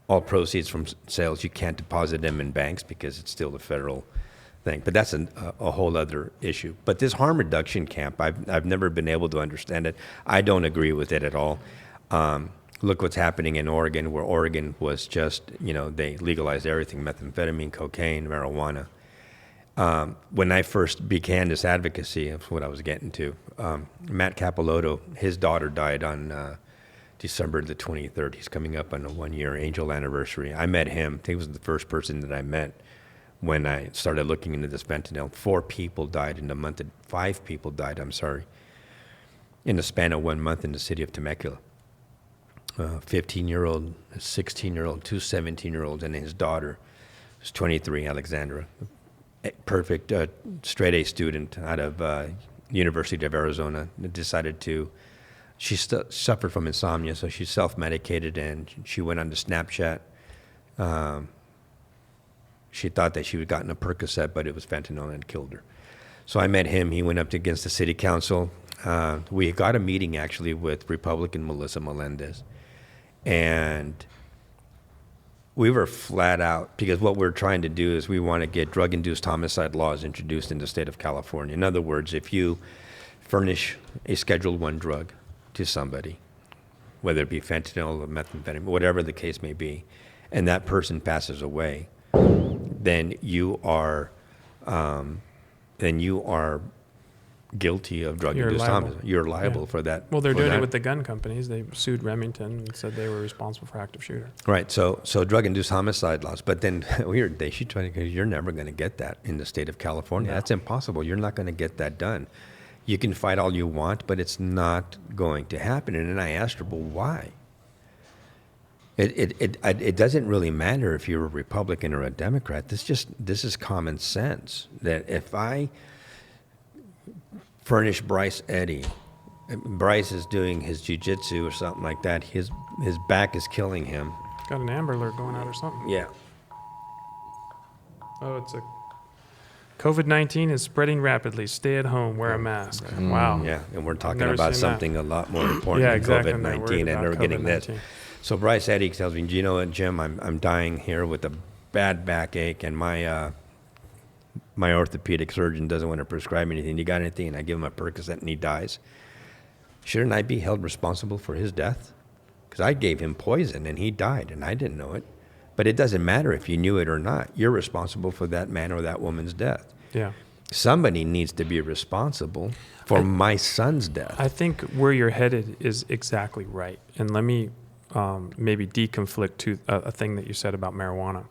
C: all proceeds from sales, you can't deposit them in banks because it's still the federal thing. But that's a whole other issue. But this harm reduction camp, I've never been able to understand it. I don't agree with it at all. Look what's happening in Oregon, where Oregon was just, they legalized everything, methamphetamine, cocaine, marijuana. When I first began this advocacy, that's what I was getting to. Matt Capilotto, his daughter died on December the 23rd. He's coming up on a 1-year Angel anniversary. I met him. He was the first person that I met when I started looking into this fentanyl. 5 people died, in the span of 1 month in the city of Temecula. 15-year-old, 16-year-old, 2 17-year-olds, and his daughter, who's 23, Alexandra. Perfect straight A student out of University of Arizona. Decided to, she suffered from insomnia, so she self-medicated, and she went on to Snapchat. She thought that she had gotten a Percocet, but it was fentanyl, and it killed her. So I met him. He went up against the city council. We got a meeting, actually, with Republican Melissa Melendez. And we were flat out, because what we're trying to do is we want to get drug-induced homicide laws introduced in the state of California. In other words, if you furnish a Schedule I drug to somebody, whether it be fentanyl or methamphetamine, whatever the case may be, and that person passes away, then you are guilty of drug-induced homicide. You're liable for that.
B: Well, they're doing it with the gun companies. They sued Remington and said they were responsible for active shooter.
C: Right. So drug-induced homicide laws. But then you're never going to get that in the state of California. No. That's impossible. You're not going to get that done. You can fight all you want, but it's not going to happen. And then I asked her, well, why? It doesn't really matter if you're a Republican or a Democrat. This is common sense. That if I furnish Bryce Eddy, Bryce is doing his jiu-jitsu or something like that, his back is killing him.
B: Got an Amber Alert going out or something.
C: Yeah.
B: Oh, it's a COVID-19 is spreading rapidly. Stay at home, wear a mask. Wow.
C: Yeah, and we're talking about something a lot more important than
B: exactly.
C: COVID-19, and they're getting this. So Bryce Eddy tells me, do you know what, Jim, I'm dying here with a bad backache, and my orthopedic surgeon doesn't want to prescribe anything. You got anything? And I give him a Percocet, and he dies. Shouldn't I be held responsible for his death? Because I gave him poison, and he died, and I didn't know it. But it doesn't matter if you knew it or not. You're responsible for that man or that woman's death.
B: Yeah.
C: Somebody needs to be responsible for my son's death.
B: I think where you're headed is exactly right. And let me maybe deconflict to a thing that you said about marijuana.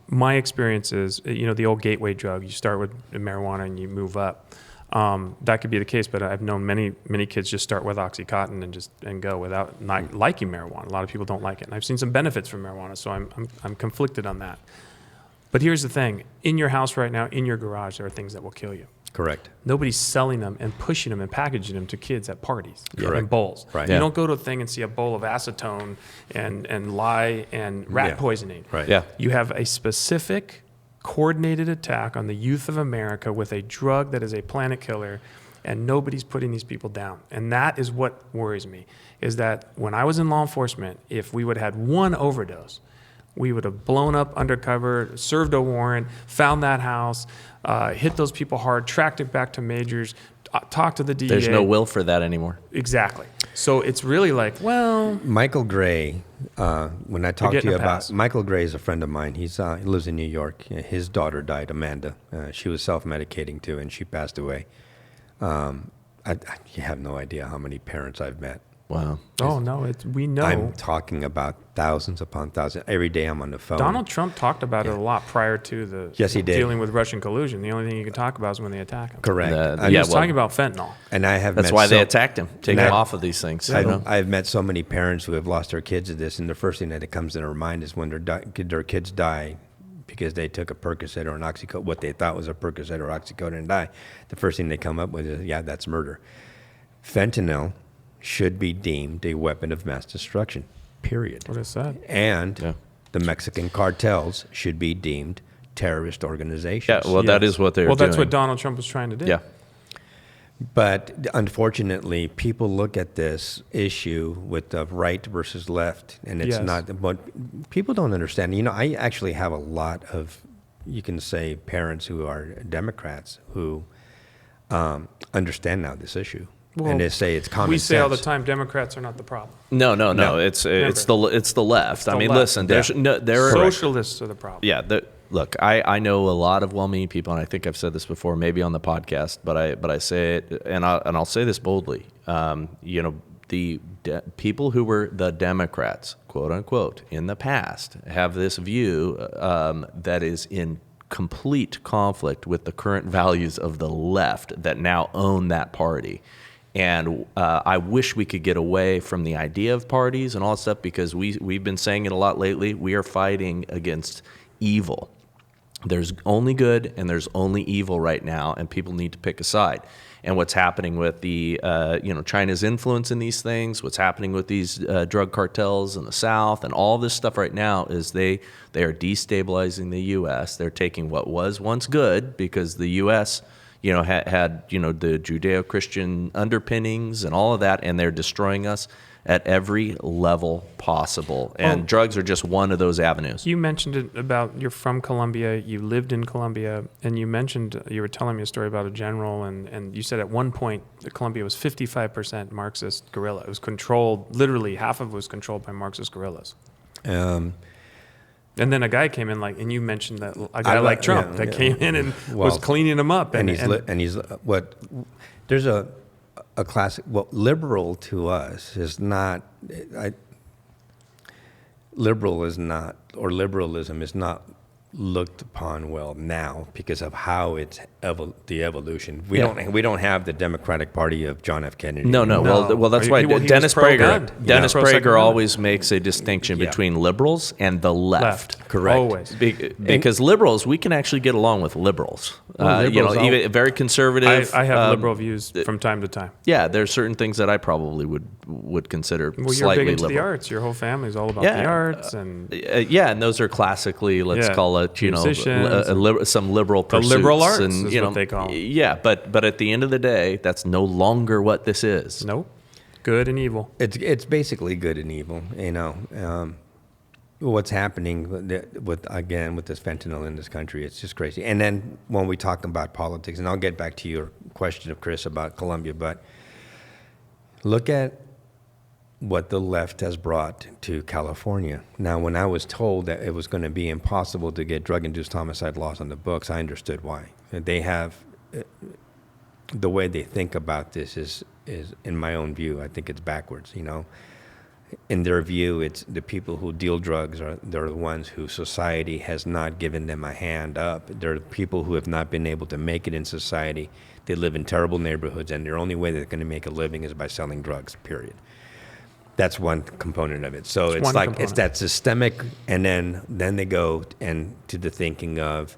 B: My experience is, the old gateway drug, you start with marijuana and you move up. That could be the case, but I've known many kids just start with Oxycontin and go without not liking marijuana. A lot of people don't like it. And I've seen some benefits from marijuana, so I'm conflicted on that. But here's the thing. In your house right now, in your garage, there are things that will kill you.
C: Correct.
B: Nobody's selling them and pushing them and packaging them to kids at parties in bowls.
C: Right.
B: You don't go to a thing and see a bowl of acetone and lye and rat poisoning.
C: Right.
A: Yeah.
B: You have a specific coordinated attack on the youth of America with a drug that is a planet killer, and nobody's putting these people down. And that is what worries me, is that when I was in law enforcement, if we would have had one overdose, we would have blown up undercover, served a warrant, found that house, hit those people hard, tracked it back to majors, talked to the DEA.
A: There's no will for that anymore.
B: Exactly. So it's really like, well...
C: Michael Gray, when I talked to you about... Michael Gray is a friend of mine. He lives in New York. His daughter died, Amanda. She was self-medicating too, and she passed away. You have no idea how many parents I've met.
A: Wow.
B: Oh, no, we know.
C: I'm talking about thousands upon thousands. Every day I'm on the phone.
B: Donald Trump talked about it a lot prior to
C: he did.
B: Dealing with Russian collusion. The only thing you can talk about is when they attack him.
C: Correct.
B: He was talking about fentanyl.
C: And I have
A: That's
C: met
A: why they attacked him, take him off of these things.
C: I've met so many parents who have lost their kids to this, and the first thing that comes to their mind is when their kids die because they took a Percocet or an Oxycontin, what they thought was a Percocet or Oxycontin, and die. The first thing they come up with is, that's murder. Fentanyl should be deemed a weapon of mass destruction, period.
B: What is that?
C: And the Mexican cartels should be deemed terrorist organizations.
A: Yeah, well, that is what they're doing.
B: Well, that's what Donald Trump was trying to do.
A: Yeah.
C: But unfortunately, people look at this issue with the right versus left, and it's not. But people don't understand. I actually have a lot of, you can say, parents who are Democrats who understand now this issue. Well, and they say it's common sense.
B: We say all the time, Democrats are not the problem.
A: No. It's the left. I mean, listen, there are
B: socialists are the problem.
A: Yeah. Look, I know a lot of well-meaning people, and I think I've said this before, maybe on the podcast, but I say it, and I'll say this boldly. people who were the Democrats, quote unquote, in the past have this view that is in complete conflict with the current values of the left that now own that party. And I wish we could get away from the idea of parties and all that stuff, because we've been saying it a lot lately. We are fighting against evil. There's only good and there's only evil right now, and people need to pick a side. And what's happening with the, China's influence in these things, what's happening with these drug cartels in the South, and all this stuff right now is they are destabilizing the U.S. They're taking what was once good, because the U.S., had the Judeo-Christian underpinnings and all of that, and they're destroying us at every level possible. And drugs are just one of those avenues.
B: You mentioned it about you're from Colombia, you lived in Colombia, and you were telling me a story about a general, and you said at one point that Colombia was 55% Marxist guerrilla. It was controlled, literally half of it was controlled by Marxist guerrillas. And then a guy came in, and you mentioned that a guy like Trump came in and was cleaning them up.
C: There's a classic. Well, liberal to us is not. Liberalism is not looked upon well now because of how it's the evolution. We don't have the Democratic Party of John F. Kennedy.
A: No. Well, that's why Dennis Prager always makes a distinction between liberals and the left.
C: Correct.
B: Always.
A: Because liberals, we can actually get along with liberals. Even very conservative.
B: I have liberal views from time to time.
A: Yeah, there's certain things that I probably would consider
B: Well, you're
A: slightly
B: big into
A: liberal.
B: the arts. Your whole family's all about the arts, and
A: and those are classically, let's call it, some liberal pursuits.
B: The liberal arts
A: and,
B: is what they call them.
A: Yeah, but at the end of the day, that's no longer what this is.
B: Nope. Good and evil.
C: It's basically good and evil. What's happening with this fentanyl in this country, it's just crazy. And then when we talk about politics, and I'll get back to your question of Chris about Colombia, but look at what the left has brought to California. Now, when I was told that it was going to be impossible to get drug-induced homicide laws on the books, I understood why. They have, the way they think about this is in my own view, I think it's backwards, In their view, it's the people who deal drugs they're the ones who society has not given them a hand up. They're the people who have not been able to make it in society. They live in terrible neighborhoods, and their only way they're going to make a living is by selling drugs, period. That's one component of it. So it's that systemic, and then they go and to the thinking of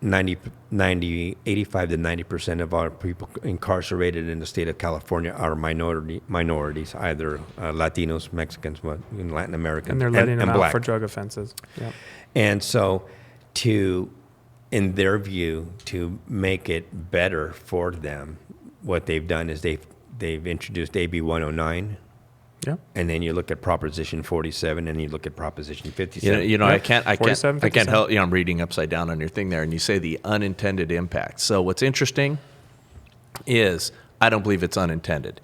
C: 85 to 90% of our people incarcerated in the state of California are minorities, either Latinos, Mexicans, in Latin American,
B: and they're letting them out
C: black.
B: for drug offenses. Yep.
C: And so, in their view, to make it better for them, what they've done is they've introduced AB 109.
B: Yeah.
C: And then you look at Proposition 47, and you look at Proposition 57.
A: I can't help. I'm reading upside down on your thing there, and you say the unintended impact. So what's interesting is I don't believe it's unintended.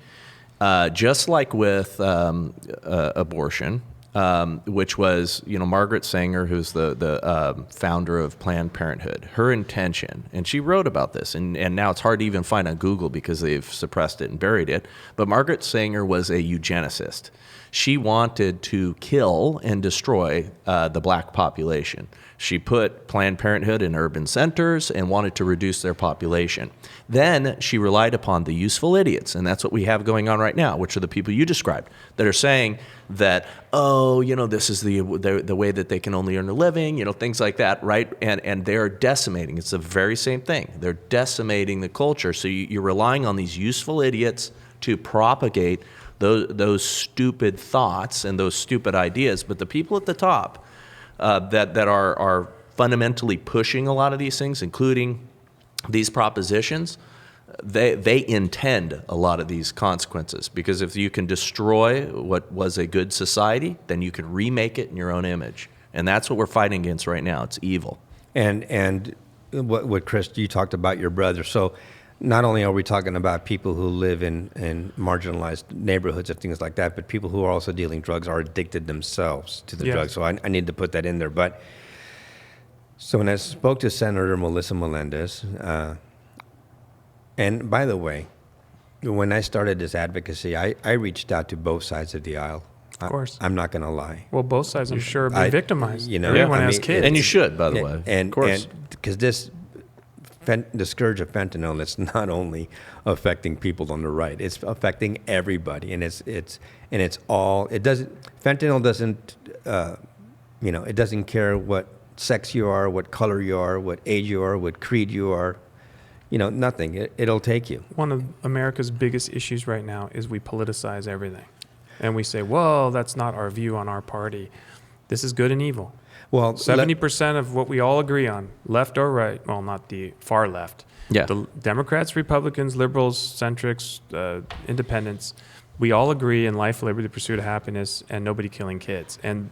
A: Just like with abortion, which was, Margaret Sanger, who's the founder of Planned Parenthood, her intention, and she wrote about this, and now it's hard to even find on Google because they've suppressed it and buried it, but Margaret Sanger was a eugenicist. She wanted to kill and destroy the black population. She put Planned Parenthood in urban centers and wanted to reduce their population. Then she relied upon the useful idiots, and that's what we have going on right now, which are the people you described, that are saying that, this is the way that they can only earn a living, things like that, right? And they're decimating. It's the very same thing. They're decimating the culture. So you're relying on these useful idiots to propagate those stupid thoughts and those stupid ideas. But the people at the top that are fundamentally pushing a lot of these things, including these propositions, they intend a lot of these consequences, because if you can destroy what was a good society, then you can remake it in your own image, and that's what we're fighting against right now. It's evil.
C: And what Chris, you talked about your brother. So not only are we talking about people who live in marginalized neighborhoods and things like that, but people who are also dealing drugs are addicted themselves to the drugs. So I need to put that in there. But so when I spoke to Senator Melissa Melendez, and by the way, When I started this advocacy, I reached out to both sides of the aisle.
B: Of course.
C: I'm not going to lie.
B: Well, both sides, I'm sure, are being victimized.
C: You know,
B: Everyone
C: I
B: has
C: mean,
B: kids.
A: And you should, by the way.
C: And
A: of course.
C: because the scourge of fentanyl, it's not only affecting people on the right, it's affecting everybody, and fentanyl doesn't, it doesn't care what sex you are, what color you are, what age you are, what creed you are, nothing. It'll take you.
B: One of America's biggest issues right now is we politicize everything. And we say, well, that's not our view on our party. This is good and evil.
C: Well,
B: 70% of what we all agree on, left or right, well, not the far left.
A: Yeah.
B: The Democrats, Republicans, liberals, centrics, independents, we all agree in life, liberty, the pursuit of happiness, and nobody killing kids. And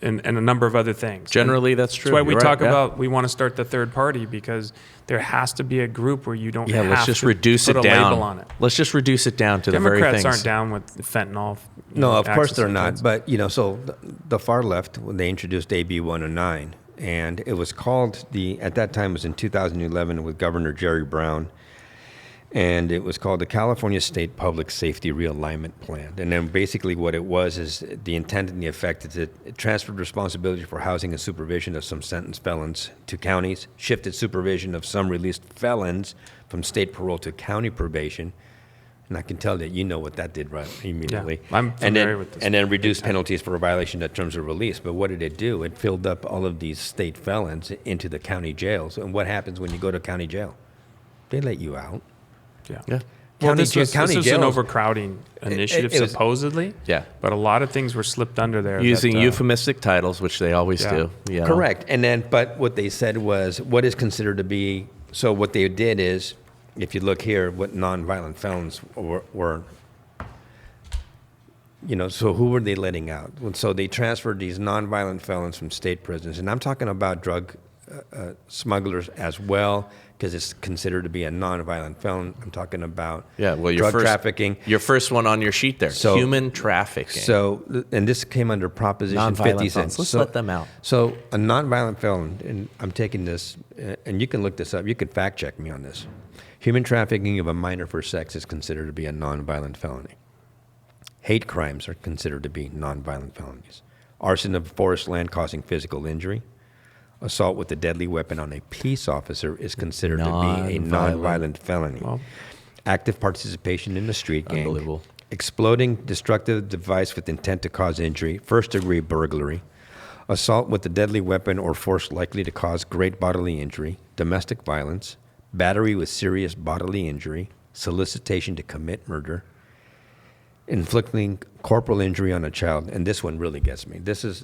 B: a number of other things.
A: Generally, that's true.
B: That's why we
A: You're
B: talk
A: right,
B: about we want to start the third party, because there has to be a group where you don't have
A: let's just
B: to
A: reduce
B: put
A: it
B: a
A: down.
B: label on it.
A: Let's just reduce it down to the very
B: Democrats
A: things.
B: aren't down with fentanyl.
C: No, of course
B: access
C: they're
B: to
C: not.
B: kids.
C: But, so the far left, when they introduced AB 109, and it was called at that time it was in 2011 with Governor Jerry Brown, and it was called the California State Public Safety Realignment Plan. And then basically what it was is the intent and the effect is it transferred responsibility for housing and supervision of some sentenced felons to counties, shifted supervision of some released felons from state parole to county probation. And I can tell that you know what that did right immediately.
B: Yeah, I'm familiar with this.
C: And then reduced penalties for a violation of terms of release. But what did it do? It filled up all of these state felons into the county jails. And what happens when you go to county jail? They let you out.
B: Yeah. Well,
C: County
B: this was an
C: jails-
B: overcrowding initiative,
C: it was-
B: supposedly.
A: Yeah.
B: But a lot of things were slipped under there.
A: Using
B: that,
A: euphemistic titles, which they always
B: Yeah.
A: do. You know.
C: Correct. And then, but what they said was what is considered to be, so what they did is, if you look here, what nonviolent felons were so who were they letting out? So they transferred these nonviolent felons from state prisons. And I'm talking about drug smugglers as well, because it's considered to be a nonviolent felon. I'm talking about drug trafficking.
A: Your first one on your sheet there,
C: So-
A: human trafficking.
C: So, and this came under Proposition
A: Nonviolent
C: 50
A: felons.
C: cents.
A: Let's let them out.
C: So a nonviolent felon, and I'm taking this, and you can look this up. You can fact check me on this. Human trafficking of a minor for sex is considered to be a nonviolent felony. Hate crimes are considered to be nonviolent felonies. Arson of forest land causing physical injury. Assault with a deadly weapon on a peace officer is considered to be a nonviolent felony.
B: Well,
C: Active participation in a street gang.
A: Unbelievable.
C: Exploding destructive device with intent to cause injury. First-degree burglary. Assault with a deadly weapon or force likely to cause great bodily injury. Domestic violence. Battery with serious bodily injury. Solicitation to commit murder. Inflicting corporal injury on a child, and this one really gets me. This is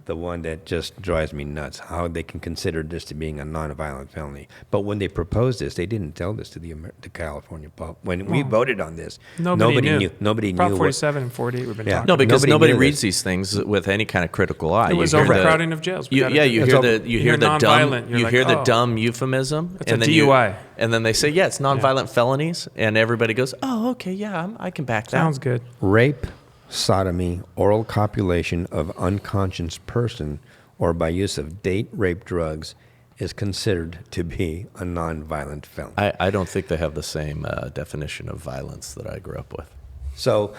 C: the one that just drives me nuts. How they can consider this to being a nonviolent felony. But when they proposed this, they didn't tell this to the California public. When we voted on this, nobody knew. Nobody
B: Prop
C: knew.
B: 47 and 48 we've been
C: Yeah.
B: talking
A: No, because nobody
C: knew
A: reads
C: this.
A: these things with any kind of critical eye.
B: It was
A: You hear the-
B: overcrowding of jails. We gotta do
A: You
B: it.
A: hear
C: It's
A: you hear the dumb
B: nonviolent. You're
A: you
B: like,
A: hear the
B: oh.
A: dumb euphemism,
B: It's a
A: and then
B: DUI.
A: and then they say, yeah, it's nonviolent felonies, and everybody goes, oh, okay, yeah, I can back that.
B: Sounds good.
C: Rape, sodomy, oral copulation of unconscious person, or by use of date rape drugs is considered to be a nonviolent felony.
A: I don't think they have the same definition of violence that I grew up with.
C: So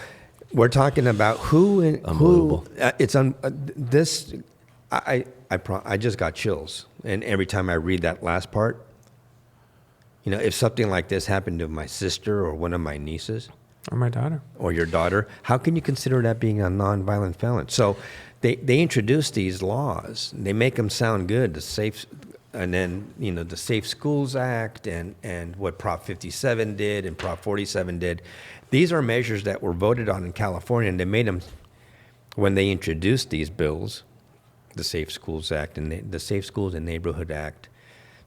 C: we're talking about who
A: Unbelievable.
C: It's this. I just got chills, and every time I read that last part, if something like this happened to my sister or one of my nieces
B: Or my daughter.
C: or your daughter, how can you consider that being a nonviolent felon? So they introduce these laws, they make them sound good, the safe. And then, the Safe Schools Act and what Prop 57 did and Prop 47 did. These are measures that were voted on in California, and they made them, when they introduced these bills, the Safe Schools Act and the Safe Schools and Neighborhood Act,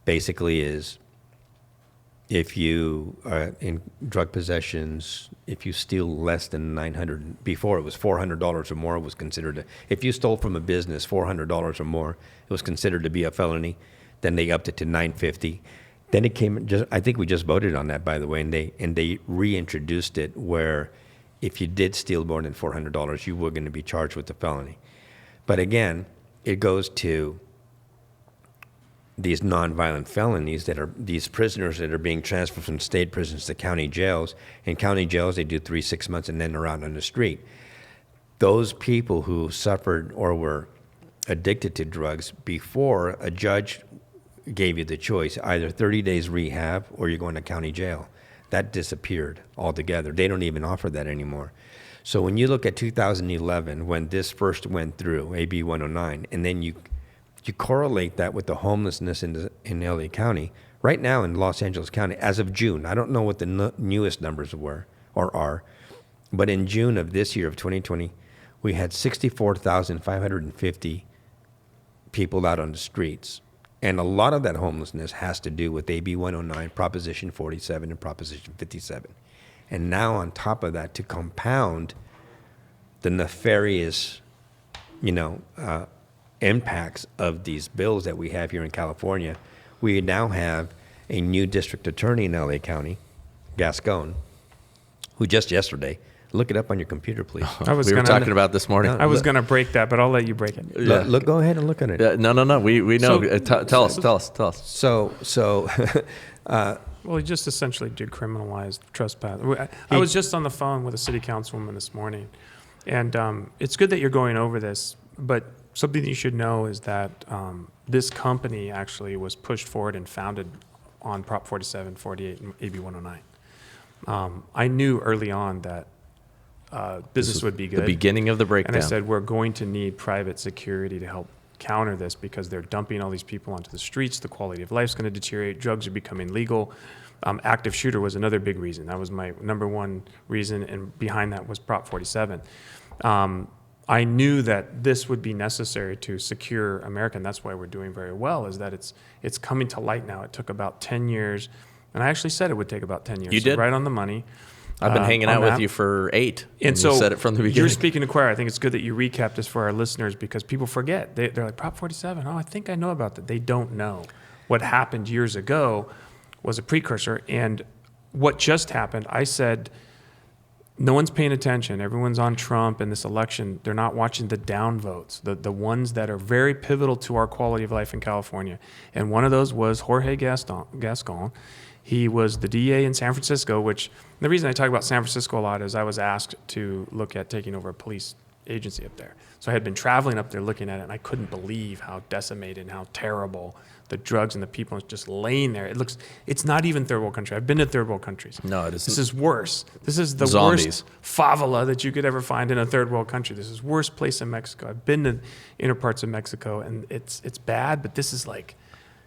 C: basically is if you are in drug possessions, if you steal less than $900, before it was $400 or more, it was considered, if you stole from a business $400 or more, it was considered to be a felony. Then they upped it to $950. Then it came. I think we just voted on that, by the way, and they reintroduced it where if you did steal more than $400, you were going to be charged with a felony. But again, it goes to these nonviolent felonies that are these prisoners that are being transferred from state prisons to county jails. In county jails, they do 3-6 months and then they're out on the street. Those people who suffered or were addicted to drugs before, a judge gave you the choice, either 30 days rehab or you're going to county jail. That disappeared altogether. They don't even offer that anymore. So when you look at 2011, when this first went through, AB 109, and then you correlate that with the homelessness in LA County, right now in Los Angeles County, as of June, I don't know what the newest numbers were or are, but in June of this year of 2020, we had 64,550 people out on the streets. And a lot of that homelessness has to do with AB 109, Proposition 47, and Proposition 57. And now on top of that, to compound the nefarious, impacts of these bills that we have here in California, we now have a new district attorney in LA County, Gascon, who just yesterday, look it up on your computer, please.
A: We were talking about this morning.
B: I was going to break that, but I'll let you break it.
A: Yeah.
C: Go ahead and look at it.
A: No. We know. Tell us.
C: So
B: Well, he just essentially decriminalized trespass. I was just on the phone with a city councilwoman this morning, and it's good that you're going over this, but something that you should know is that this company actually was pushed forward and founded on Prop 47, 48, and AB 109. I knew early on that business would be good.
A: The beginning of the breakdown.
B: And I said, we're going to need private security to help counter this because they're dumping all these people onto the streets. The quality of life is going to deteriorate. Drugs are becoming legal. Active shooter was another big reason. That was my number one reason, and behind that was Prop 47. I knew that this would be necessary to secure America, and that's why we're doing very well, is that it's coming to light now. It took about 10 years, and I actually said it would take about 10 years.
A: You did?
B: Right on the money.
A: I've been hanging out with you for 8,
B: and so
A: you said it from the beginning.
B: You're speaking to choir. I think it's good that you recap this for our listeners because people forget. They're like, Prop 47, I think I know about that. They don't know. What happened years ago was a precursor, and what just happened, I said, no one's paying attention. Everyone's on Trump in this election. They're not watching the down votes, the ones that are very pivotal to our quality of life in California. And one of those was Jorge Gascon. He was the DA in San Francisco, which the reason I talk about San Francisco a lot is I was asked to look at taking over a police agency up there. So I had been traveling up there looking at it, and I couldn't believe how decimated and how terrible the drugs and the people just laying there. It's not even third world country. I've been to third world countries.
A: No, it isn't.
B: This is worse. This is the
A: Zombies.
B: worst favela that you could ever find in a third world country. This is worst place in Mexico. I've been to inner parts of Mexico, and it's bad, but this is like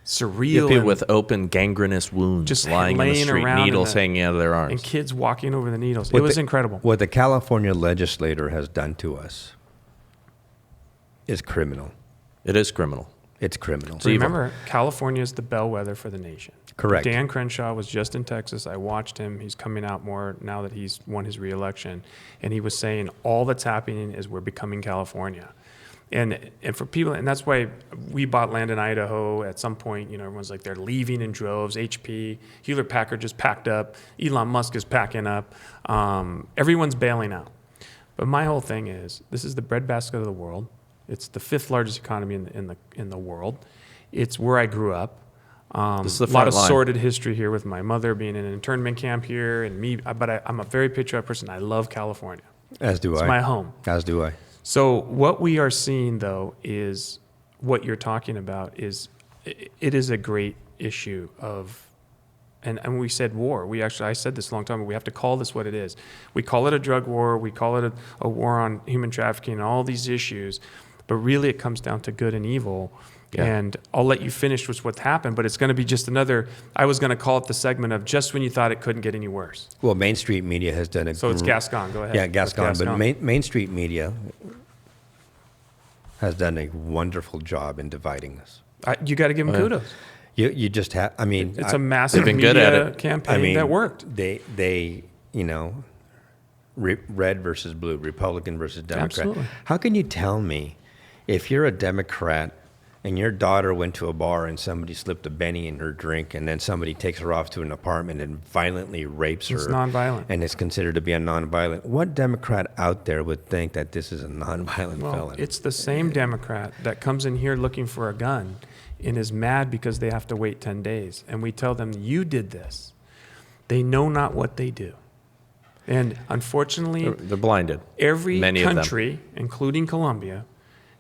B: surreal.
A: People with open gangrenous wounds
B: just
A: lying in the
B: laying
A: street,
B: around
A: needles hanging out of their arms.
B: and kids walking over the needles. It was incredible.
C: What the California legislator has done to us is criminal.
A: It is criminal.
C: It's criminal.
B: Remember, California is the bellwether for the nation.
C: Correct.
B: Dan Crenshaw was just in Texas. I watched him. He's coming out more now that he's won his reelection. And he was saying all that's happening is we're becoming California. And for people, and that's why we bought land in Idaho at some point. Everyone's like, they're leaving in droves. HP, Hewlett-Packard just packed up. Elon Musk is packing up. Everyone's bailing out. But my whole thing is, this is the breadbasket of the world. It's the 5th largest economy in the world. It's where I grew up.
A: This is the
B: a lot
A: front
B: of
A: line.
B: sordid history here with my mother being in an internment camp here, and me. But I'm a very patriotic person. I love California.
C: As do I.
B: It's my home.
C: As do I.
B: So what we are seeing, though, is what you're talking about is it is a great issue of. And we said war. I said this a long time ago. We have to call this what it is. We call it a drug war. We call it a war on human trafficking and all these issues. But really, it comes down to good and evil. Yeah. And I'll let you finish with what's happened, but it's going to be just another, I was going to call it the segment of just when you thought it couldn't get any worse.
C: Well, Main Street Media has done it.
B: So it's Gascon. Go ahead.
C: Yeah, Gascon. But Main Street Media has done a wonderful job in dividing us.
B: You got to give them kudos.
C: You just have,
B: it's a massive
A: been good at
B: media
A: it.
B: campaign that worked.
C: They red versus blue, Republican versus Democrat.
B: Absolutely.
C: How can you tell me if you're a Democrat and your daughter went to a bar and somebody slipped a Benny in her drink and then somebody takes her off to an apartment and violently rapes her?
B: It's nonviolent.
C: And it's considered to be a nonviolent. What Democrat out there would think that this is a nonviolent felon?
B: It's the same Democrat that comes in here looking for a gun and is mad because they have to wait 10 days. And we tell them, you did this. They know not what they do. And unfortunately,
A: They're blinded.
B: every
A: Many of them.
B: country, including Colombia,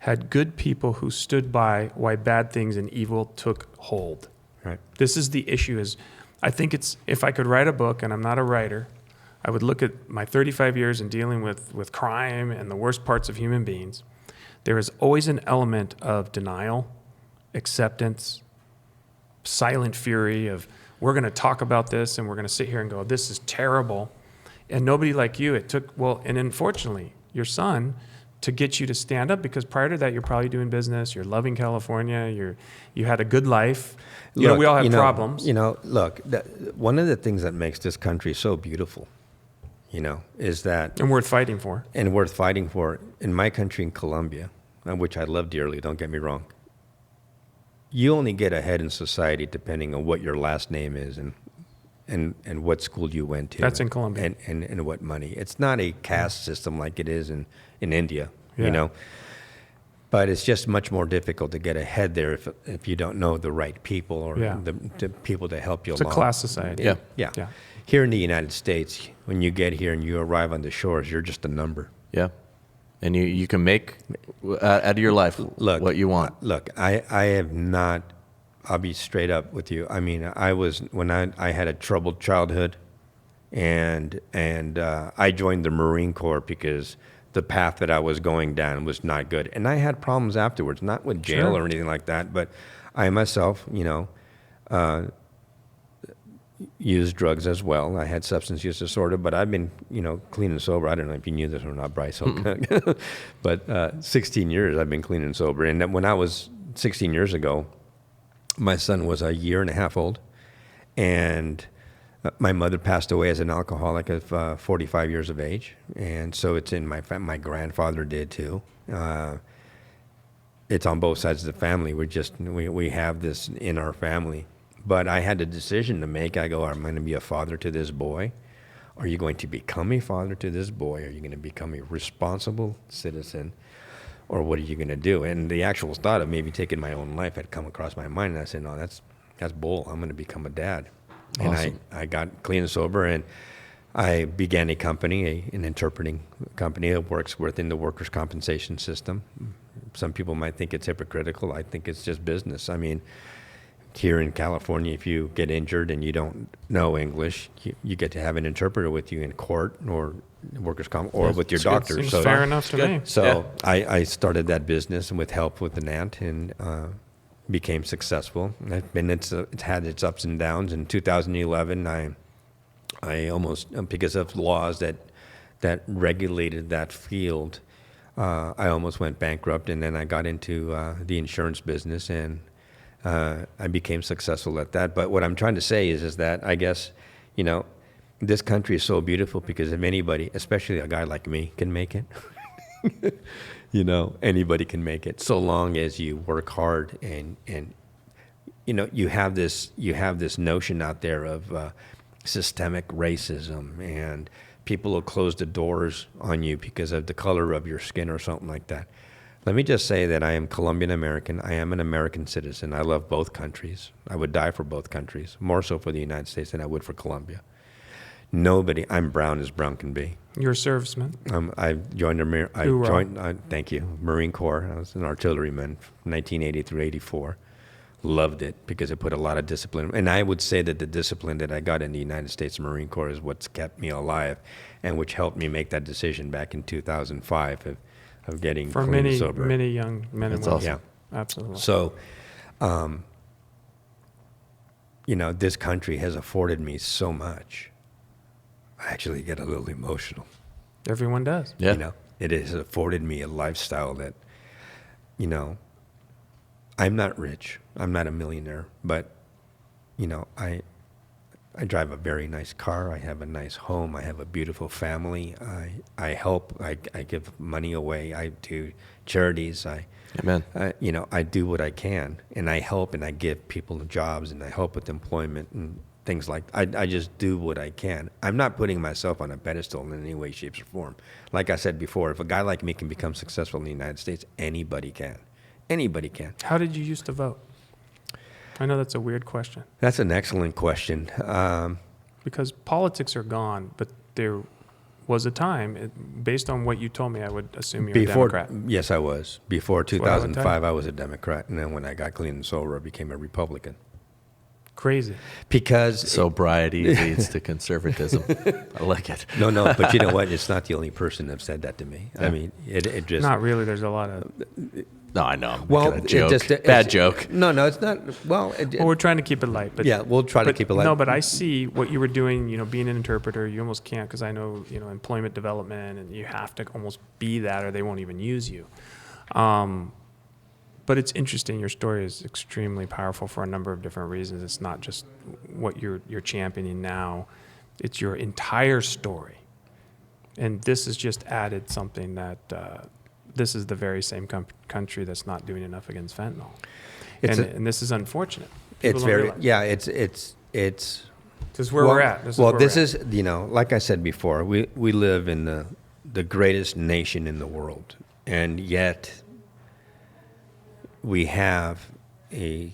B: had good people who stood by while bad things and evil took hold.
C: Right.
B: This is the issue is, I think it's, if I could write a book, and I'm not a writer, I would look at my 35 years in dealing with crime and the worst parts of human beings. There is always an element of denial, acceptance, silent fury of, we're going to talk about this and we're going to sit here and go, this is terrible. And nobody like you, it took, well, and unfortunately, your son, to get you to stand up, because prior to that, you're probably doing business, you're loving California, you had a good life. You know, we all have problems.
C: Look, one of the things that makes this country so beautiful, is that,
B: And worth fighting for.
C: and worth fighting for, in my country, in Colombia, which I love dearly, don't get me wrong, you only get ahead in society depending on what your last name is and what school you went to.
B: That's in Colombia.
C: And what money. It's not a caste system like it is in India,
B: Yeah.
C: But it's just much more difficult to get ahead there if you don't know the right people or
B: Yeah.
C: the people to help you
B: It's a
C: along.
B: class society.
A: Yeah.
C: Yeah.
B: Yeah.
C: Here in the United States, when you get here and you arrive on the shores, you're just a number.
A: Yeah. And you can make out of your life what you want.
C: Look, I have not. I'll be straight up with you. I mean, I had a troubled childhood, and I joined the Marine Corps because the path that I was going down was not good, and I had problems afterwards, not with jail
B: Sure.
C: or anything like that, but I myself, used drugs as well. I had substance use disorder, but I've been, clean and sober. I don't know if you knew this or not, Bryce. But 16 years I've been clean and sober. And then when I was 16 years ago, my son was a year and a half old, and my mother passed away as an alcoholic of 45 years of age, and so it's in my my grandfather did too. It's on both sides of the family. We have this in our family. But I had a decision to make. I go, I'm going to be a father to this boy. Are you going to become a father to this boy? Are you going to become a responsible citizen? Or what are you going to do? And the actual thought of maybe taking my own life had come across my mind. And I said, no, that's bull. I'm going to become a dad.
A: Awesome.
C: And I got clean and sober, and I began a company, an interpreting company that works within the workers' compensation system. Some people might think it's hypocritical. I think it's just business. I mean, here in California, if you get injured and you don't know English, you get to have an interpreter with you in court or workers' comp or with your doctor.
B: Seems
C: So,
B: fair enough to me.
C: so I started that business with help with an aunt and became successful. It's had its ups and downs. In 2011, I almost, because of laws that regulated that field, I almost went bankrupt, and then I got into the insurance business, and I became successful at that. But what I'm trying to say is that I guess, this country is so beautiful because if anybody, especially a guy like me, can make it, anybody can make it so long as you work hard and you have this notion out there of systemic racism, and people will close the doors on you because of the color of your skin or something like that. Let me just say that I am Colombian American. I am an American citizen. I love both countries. I would die for both countries, more so for the United States than I would for Colombia. I'm brown as brown can be.
B: You're a serviceman.
C: I joined thank you, Marine Corps. I was an artilleryman from 1980 through 84. Loved it because it put a lot of discipline. And I would say that the discipline that I got in the United States Marine Corps is what's kept me alive and which helped me make that decision back in 2005 of getting
B: For
C: clean and sober.
B: many young men and
A: That's
B: women.
A: awesome.
C: Yeah.
B: Absolutely.
C: So, this country has afforded me so much. I actually get a little emotional.
B: Everyone does.
A: Yeah.
C: It has afforded me a lifestyle that, I'm not rich. I'm not a millionaire, but, I drive a very nice car. I have a nice home. I have a beautiful family. I help. I give money away. I do charities.
A: Amen.
C: I do what I can, and I help, and I give people jobs, and I help with employment and things like I just do what I can. I'm not putting myself on a pedestal in any way, shape, or form. Like I said before, if a guy like me can become successful in the United States, anybody can. Anybody can.
B: How did you used to vote? I know that's a weird question
C: That's an excellent question.
B: because politics are gone, but there was a time, based on what you told me, I would assume you're a Democrat.
C: Yes, I was. Before
B: what I would
C: 2005, I was a Democrat, and then when I got clean and sober, I became a Republican.
B: Crazy.
C: Because
A: Sobriety leads to conservatism. I like it.
C: no, but you know what? It's not the only person that said that to me. I mean, it just
B: Not really. There's a lot of.
A: No, I know. I'm
C: well,
A: making a joke.
C: it's-
A: Bad joke.
C: No, it's not. Well,
B: Well, we're trying to keep it light, but
C: yeah, we'll try to keep it light.
B: No, but I see what you were doing. Being an interpreter, you almost can't because I know employment development, and you have to almost be that, or they won't even use you. But it's interesting. Your story is extremely powerful for a number of different reasons. It's not just what you're championing now; it's your entire story. And this has just added something that this is the very same country that's not doing enough against fentanyl, and this is unfortunate. People
C: It's
B: don't
C: very
B: realize.
C: yeah. It's
B: This is where we're at.
C: This is like I said before, we live in the greatest nation in the world, and yet we have a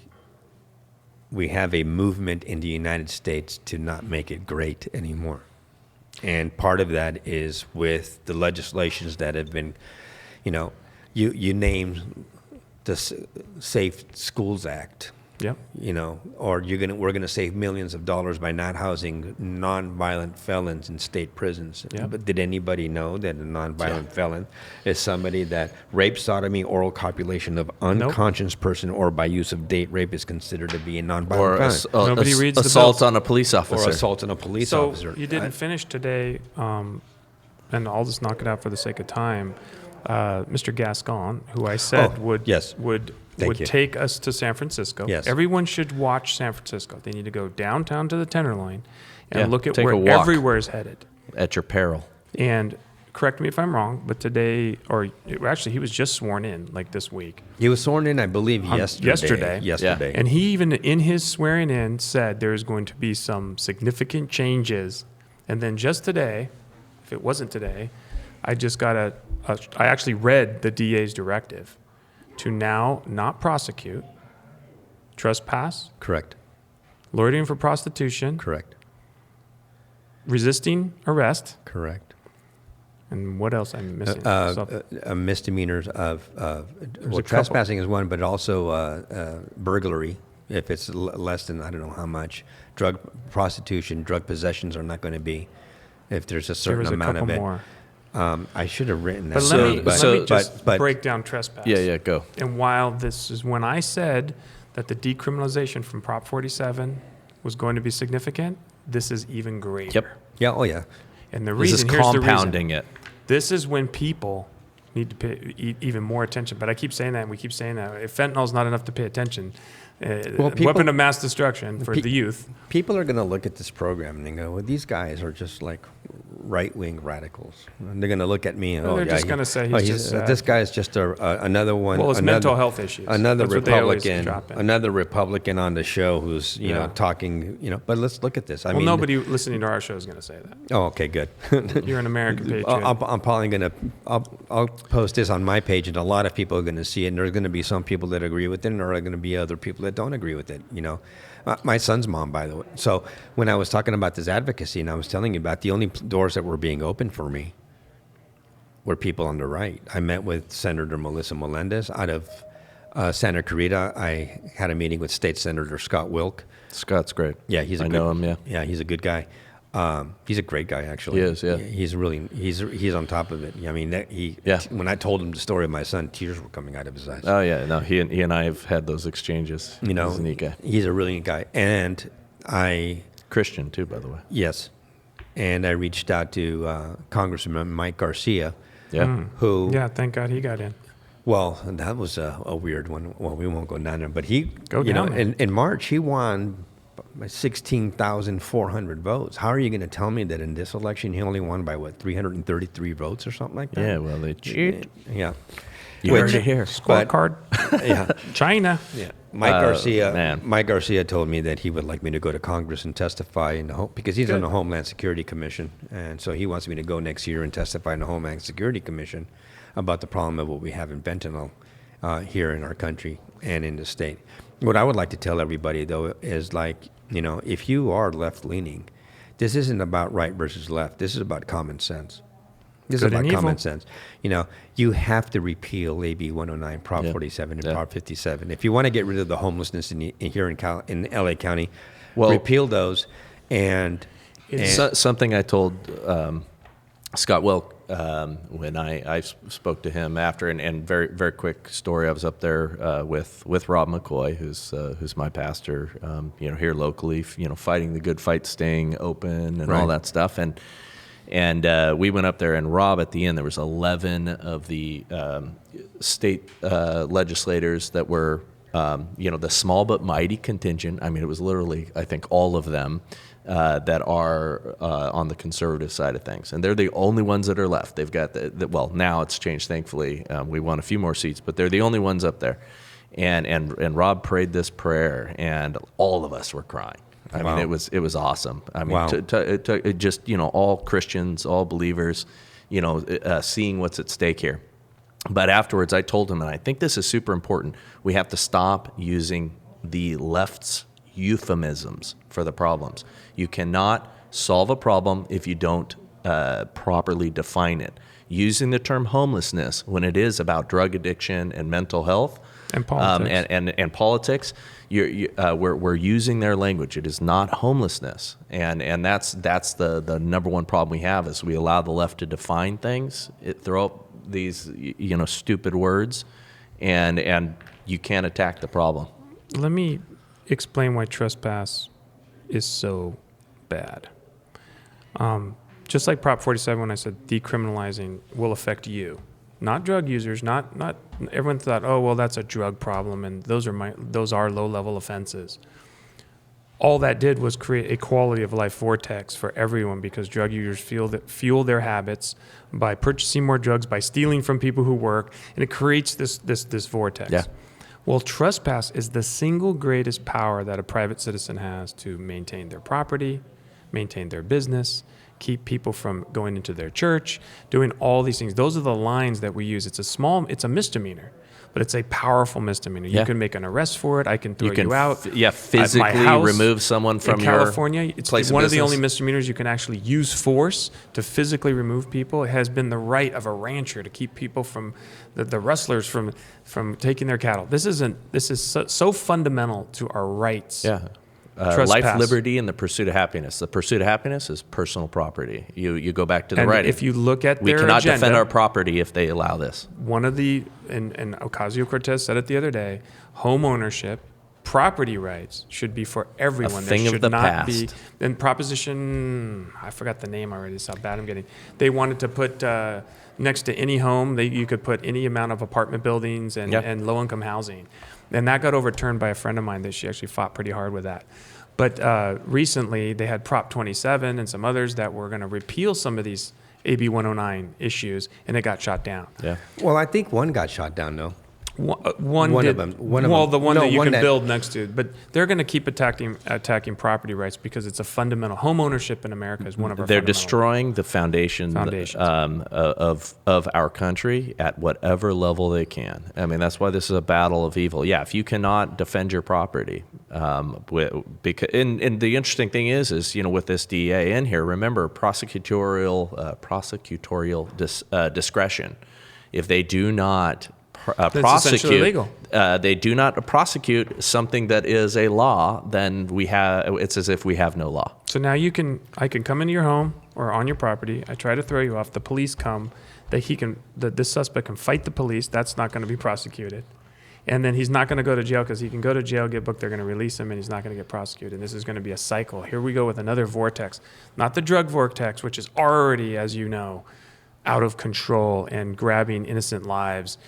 C: movement in the United States to not make it great anymore. And part of that is with the legislations that have been, you named the Safe Schools Act.
B: Yep.
C: Or we're gonna save millions of dollars by not housing nonviolent felons in state prisons.
B: Yep.
C: But did anybody know that a nonviolent felon is somebody that rape, sodomy, oral copulation of unconscious person, or by use of date rape is considered to be a nonviolent
A: Or
C: felon?
B: Nobody reads the
A: assault
B: bills.
A: on a police officer.
C: Or assault on a police
B: So
C: officer.
B: you didn't finish today, and I'll just knock it out for the sake of time. Mr. Gascon, who I said would
C: Thank you.
B: take us to San Francisco.
C: Yes.
B: Everyone should watch San Francisco. They need to go downtown to the Tenderloin and
A: Yeah,
B: look at
A: take a
B: where
A: walk.
B: everywhere is headed.
A: At your peril.
B: And correct me if I'm wrong, but today, actually, he was just sworn in like this week.
C: He was sworn in, I believe, yesterday.
B: Yesterday. And he even in his swearing in said there's going to be some significant changes. And then just today, if it wasn't today, I just got I actually read the DA's directive to now not prosecute trespass,
C: Correct.
B: loitering for prostitution,
C: Correct.
B: resisting arrest,
C: Correct.
B: and what else I'm missing?
C: Misdemeanors of
B: a couple.
C: trespassing is one, but also burglary. If it's less than I don't know how much, drug prostitution, drug possessions are not going to be. If there's a
B: there
C: certain
B: was a
C: amount
B: couple
C: of it.
B: more.
C: I should have written that.
B: But let me just
C: but-
B: break down trespass.
A: Yeah, go.
B: And while this is when I said that the decriminalization from Prop 47 was going to be significant, this is even greater.
A: Yep.
C: Yeah. Oh yeah.
B: And the
A: This is
B: reason, here's the
A: compounding
B: reason.
A: it.
B: This is when people need to pay even more attention. But I keep saying that, and we keep saying that. If fentanyl is not enough to pay attention, weapon of mass destruction for the youth.
C: People are going to look at this program and they go, "Well, these guys are just like right-wing radicals." And they're going to look at me and
B: Well, they're just gonna say he's just sad.
C: this guy's just another one.
B: Well, it's
C: another,
B: mental health issues.
C: Another
B: That's what they always
C: Republican,
B: drop in.
C: another Republican on the show who's
B: Yeah.
C: talking. But let's look at this. I
B: Well,
C: mean,
B: nobody listening to our show is going to say that.
C: Oh, okay, good.
B: You're an American patriot.
C: I'm probably going to I'll post this on my page, and a lot of people are going to see it. And there's going to be some people that agree with it, and there are going to be other people that don't agree with it. My son's mom, by the way. So when I was talking about this advocacy, and I was telling you about the only doors that were being opened for me were people on the right. I met with Senator Melissa Melendez out of Santa Clarita. I had a meeting with State Senator Scott Wilk.
A: Scott's great.
C: Yeah,
A: I know him. Yeah.
C: Yeah, he's a good guy. He's a great guy, actually.
A: He is, yeah.
C: He's on top of it. I mean, when I told him the story of my son, tears were coming out of his eyes.
A: Oh yeah. No, he and I have had those exchanges. He's a neat guy.
C: He's a really neat guy, and
A: Christian too, by the way.
C: yes, and I reached out to Congressman Mike Garcia,
A: Yeah.
C: who
B: Yeah, thank God he got in.
C: well, that was a weird one. Well, we won't go down there, but he
B: Go down there.
C: in March he won by 16,400 votes. How are you going to tell me that in this election he only won by 333 votes or something like that?
A: Yeah. Well, they cheat.
C: Yeah.
A: You heard it here.
B: Scorecard.
C: Yeah.
B: China.
C: Yeah. Mike
A: man.
C: Garcia told me that he would like me to go to Congress and testify in because he's on the Homeland Security Commission, and so he wants me to go next year and testify in the Homeland Security Commission about the problem of what we have in fentanyl here in our country and in the state. What I would like to tell everybody, though, is like, if you are left-leaning, this isn't about right versus left. This is about common sense. This
B: Good
C: is
B: and
C: about common
B: evil.
C: sense. You have to repeal AB 109, Prop
A: Yeah.
C: 47, and
A: Yeah.
C: Prop 57. If you want to get rid of the homelessness here in LA County,
A: Well-
C: repeal those. And
A: Something I told Scott Wilk when I spoke to him after, and very very quick story. I was up there with Rob McCoy, who's my pastor, here locally, fighting the good fight, staying open, and all
C: Right.
A: that stuff, and we went up there, and Rob, at the end, there was 11 of the state legislators that were, the small but mighty contingent. I mean, it was literally, I think, all of them that are on the conservative side of things. And they're the only ones that are left. They've got well, now it's changed, thankfully. We won a few more seats, but they're the only ones up there. And Rob prayed this prayer, and all of us were crying. I
C: Wow.
A: mean, it was awesome. I mean,
C: Wow.
A: it just, all Christians, all believers, seeing what's at stake here. But afterwards, I told him, and I think this is super important, we have to stop using the left's euphemisms for the problems. You cannot solve a problem if you don't properly define it. Using the term homelessness when it is about drug addiction and mental health
B: And politics.
A: and politics, we're using their language. It is not homelessness, and that's the number one problem we have is we allow the left to define things, throw up these stupid words, and you can't attack the problem.
B: Let me explain why trespass is so bad. Just like Prop 47, when I said decriminalizing will affect you, not drug users, not everyone thought, oh well, that's a drug problem, and those are low-level offenses. All that did was create a quality of life vortex for everyone, because drug users fuel their habits by purchasing more drugs, by stealing from people who work, and it creates this vortex.
A: Yeah.
B: Well, trespass is the single greatest power that a private citizen has to maintain their property, maintain their business, keep people from going into their church, doing all these things. Those are the lines that we use. It's a misdemeanor, but it's a powerful misdemeanor.
A: Yeah.
B: You can make an arrest for it. I can throw you out.
A: Physically
B: at my house.
A: remove someone from
B: In
A: your
B: California, it's
A: place
B: one
A: of
B: of the only
A: business.
B: misdemeanors you can actually use force to physically remove people. It has been the right of a rancher to keep people from the rustlers from taking their cattle. This is so fundamental to our rights.
A: Yeah.
B: Trespass.
A: Life, liberty, and the pursuit of happiness. The pursuit of happiness is personal property. You go back to the
B: And
A: writing.
B: if you look at
A: we
B: their
A: cannot
B: agenda,
A: defend our property if they allow this.
B: one of the, and Ocasio-Cortez said it the other day, home ownership, property rights should be for everyone.
A: thing
B: there
A: of
B: should
A: the
B: not
A: past.
B: be. And Proposition, I forgot the name already. That's how bad I'm getting. They wanted to put next to any home, you could put any amount of apartment buildings and,
A: Yeah.
B: and low-income housing. And that got overturned by a friend of mine that she actually fought pretty hard with that. But recently, they had Prop 27 and some others that were going to repeal some of these AB 109 issues, and it got shot down.
A: Yeah.
C: well, I think one got shot down, though.
B: One
C: One
B: did,
C: of them- one of
B: well,
C: them.
B: the one
C: No,
B: that you
C: one
B: can
C: that-
B: build next to, but they're going to keep attacking property rights because it's a fundamental. Home ownership in America is one of our.
A: They're
B: fundamental-
A: destroying the foundations. Of our country at whatever level they can. I mean, that's why this is a battle of evil. Yeah, if you cannot defend your property, because and the interesting thing is with this DEA in here, remember prosecutorial discretion. If they do not
B: essentially
A: prosecute,
B: illegal.
A: they do not prosecute something that is a law, then it's as if we have no law.
B: So now I can come into your home or on your property. I try to throw you off. The police come. This suspect can fight the police. That's not going to be prosecuted. And then he's not going to go to jail because he can go to jail, get booked. They're going to release him, and he's not going to get prosecuted. And this is going to be a cycle. Here we go with another vortex, not the drug vortex, which is already, as you know, out of control and grabbing innocent lives.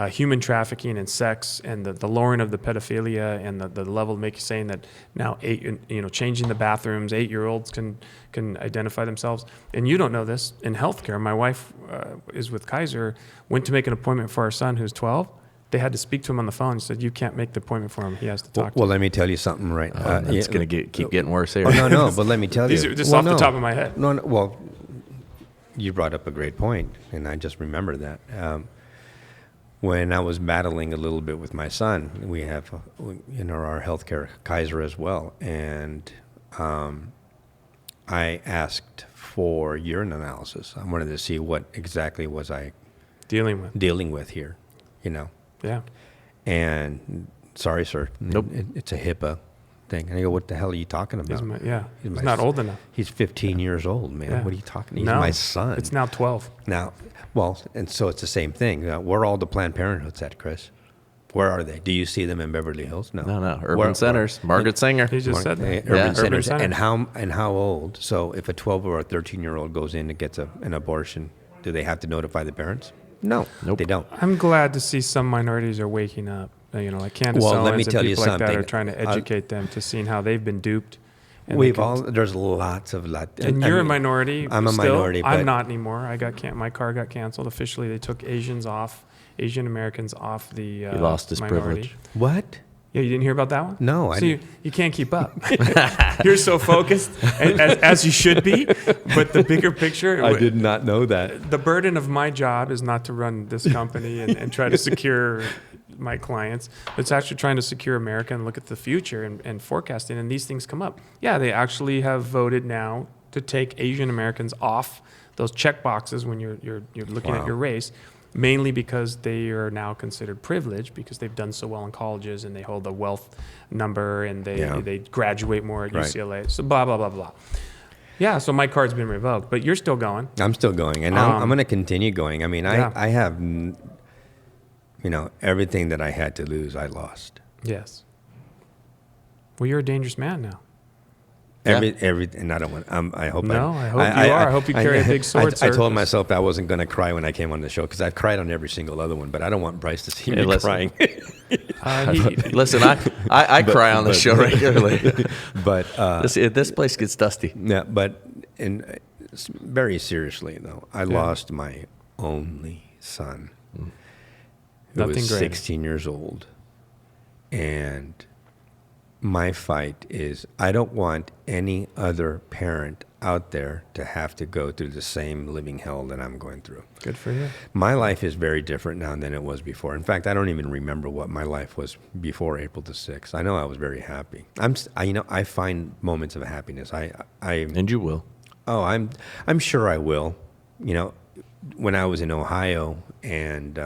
B: Human trafficking and sex, and the lowering of the pedophilia, and the level saying that now changing the bathrooms, 8-year-olds can identify themselves. And you don't know this in healthcare. My wife is with Kaiser. Went to make an appointment for our son who's 12. They had to speak to him on the phone. She said, "You can't make the appointment for him. He has to talk."
C: Well, let me tell you something, right?
A: It's going to keep getting worse here.
C: Oh, no, but let me tell you.
B: These are just off the top of my head.
C: No, well, you brought up a great point, and I just remembered that. when I was battling a little bit with my son, we have, our healthcare Kaiser as well, and I asked for urine analysis. I wanted to see what exactly was I
B: dealing with
C: here,
B: Yeah.
C: And sorry, sir,
A: Nope.
C: it's a HIPAA thing. And I go, what the hell are you talking about?
B: He's not old enough.
C: He's 15 years old, man.
B: Yeah.
C: What are you talking? He's my son.
B: It's now 12.
C: Now, and so it's the same thing. Where are all the Planned Parenthoods at, Chris? Where are they? Do you see them in Beverly Hills? No.
A: Urban centers. Margaret Sanger.
B: He just said that.
C: Urban
A: Yeah.
C: centers. And how old? So if a 12 or a 13-year-old goes in and gets an abortion, do they have to notify the parents? No,
A: Nope.
C: they don't.
B: I'm glad to see some minorities are waking up. Like Candace
C: Well, let
B: Owens
C: me
B: and
C: tell you
B: people like that
C: something.
B: are trying to educate them to seeing how they've been duped. And
C: There's lots of
B: And you're a minority.
C: I'm a
B: still.
C: minority,
B: I'm
C: but-
B: not anymore. My car got canceled officially. They took Asian Americans off the.
A: He lost his
B: minority.
A: privilege.
C: What?
B: Yeah, you didn't hear about that one?
C: No, I
B: So you can't keep up. You're so focused, as you should be. But the bigger picture.
C: I did not know that.
B: The burden of my job is not to run this company and try to secure my clients. It's actually trying to secure America and look at the future and forecasting. And these things come up. Yeah, they actually have voted now to take Asian Americans off those check boxes when you're looking at your race, mainly because they are now considered privileged because they've done so well in colleges and they hold a wealth number and they graduate more at UCLA. So blah, blah, blah, blah. Yeah, so my card's been revoked, but you're still going.
C: I'm still going, and I'm going to continue going. I mean, I have, everything that I had to lose, I lost.
B: Yes. Well, you're a dangerous man now.
C: And I don't want. I hope.
B: No, I hope you are. I hope you carry a big sword,
C: I
B: sir.
C: told myself I wasn't going to cry when I came on the show because I've cried on every single other one, but I don't want Bryce to see me crying.
A: Listen, I cry on the show regularly.
C: But
A: this place gets dusty.
C: yeah, but very seriously though, I lost my only son. Who
B: Nothing
C: was
B: great.
C: 16 years old, and my fight is I don't want any other parent out there to have to go through the same living hell that I'm going through.
B: Good for you.
C: My life is very different now than it was before. In fact, I don't even remember what my life was before April the 6th. I know I was very happy. I find moments of happiness.
A: And you will.
C: Oh, I'm sure I will. When I was in Ohio and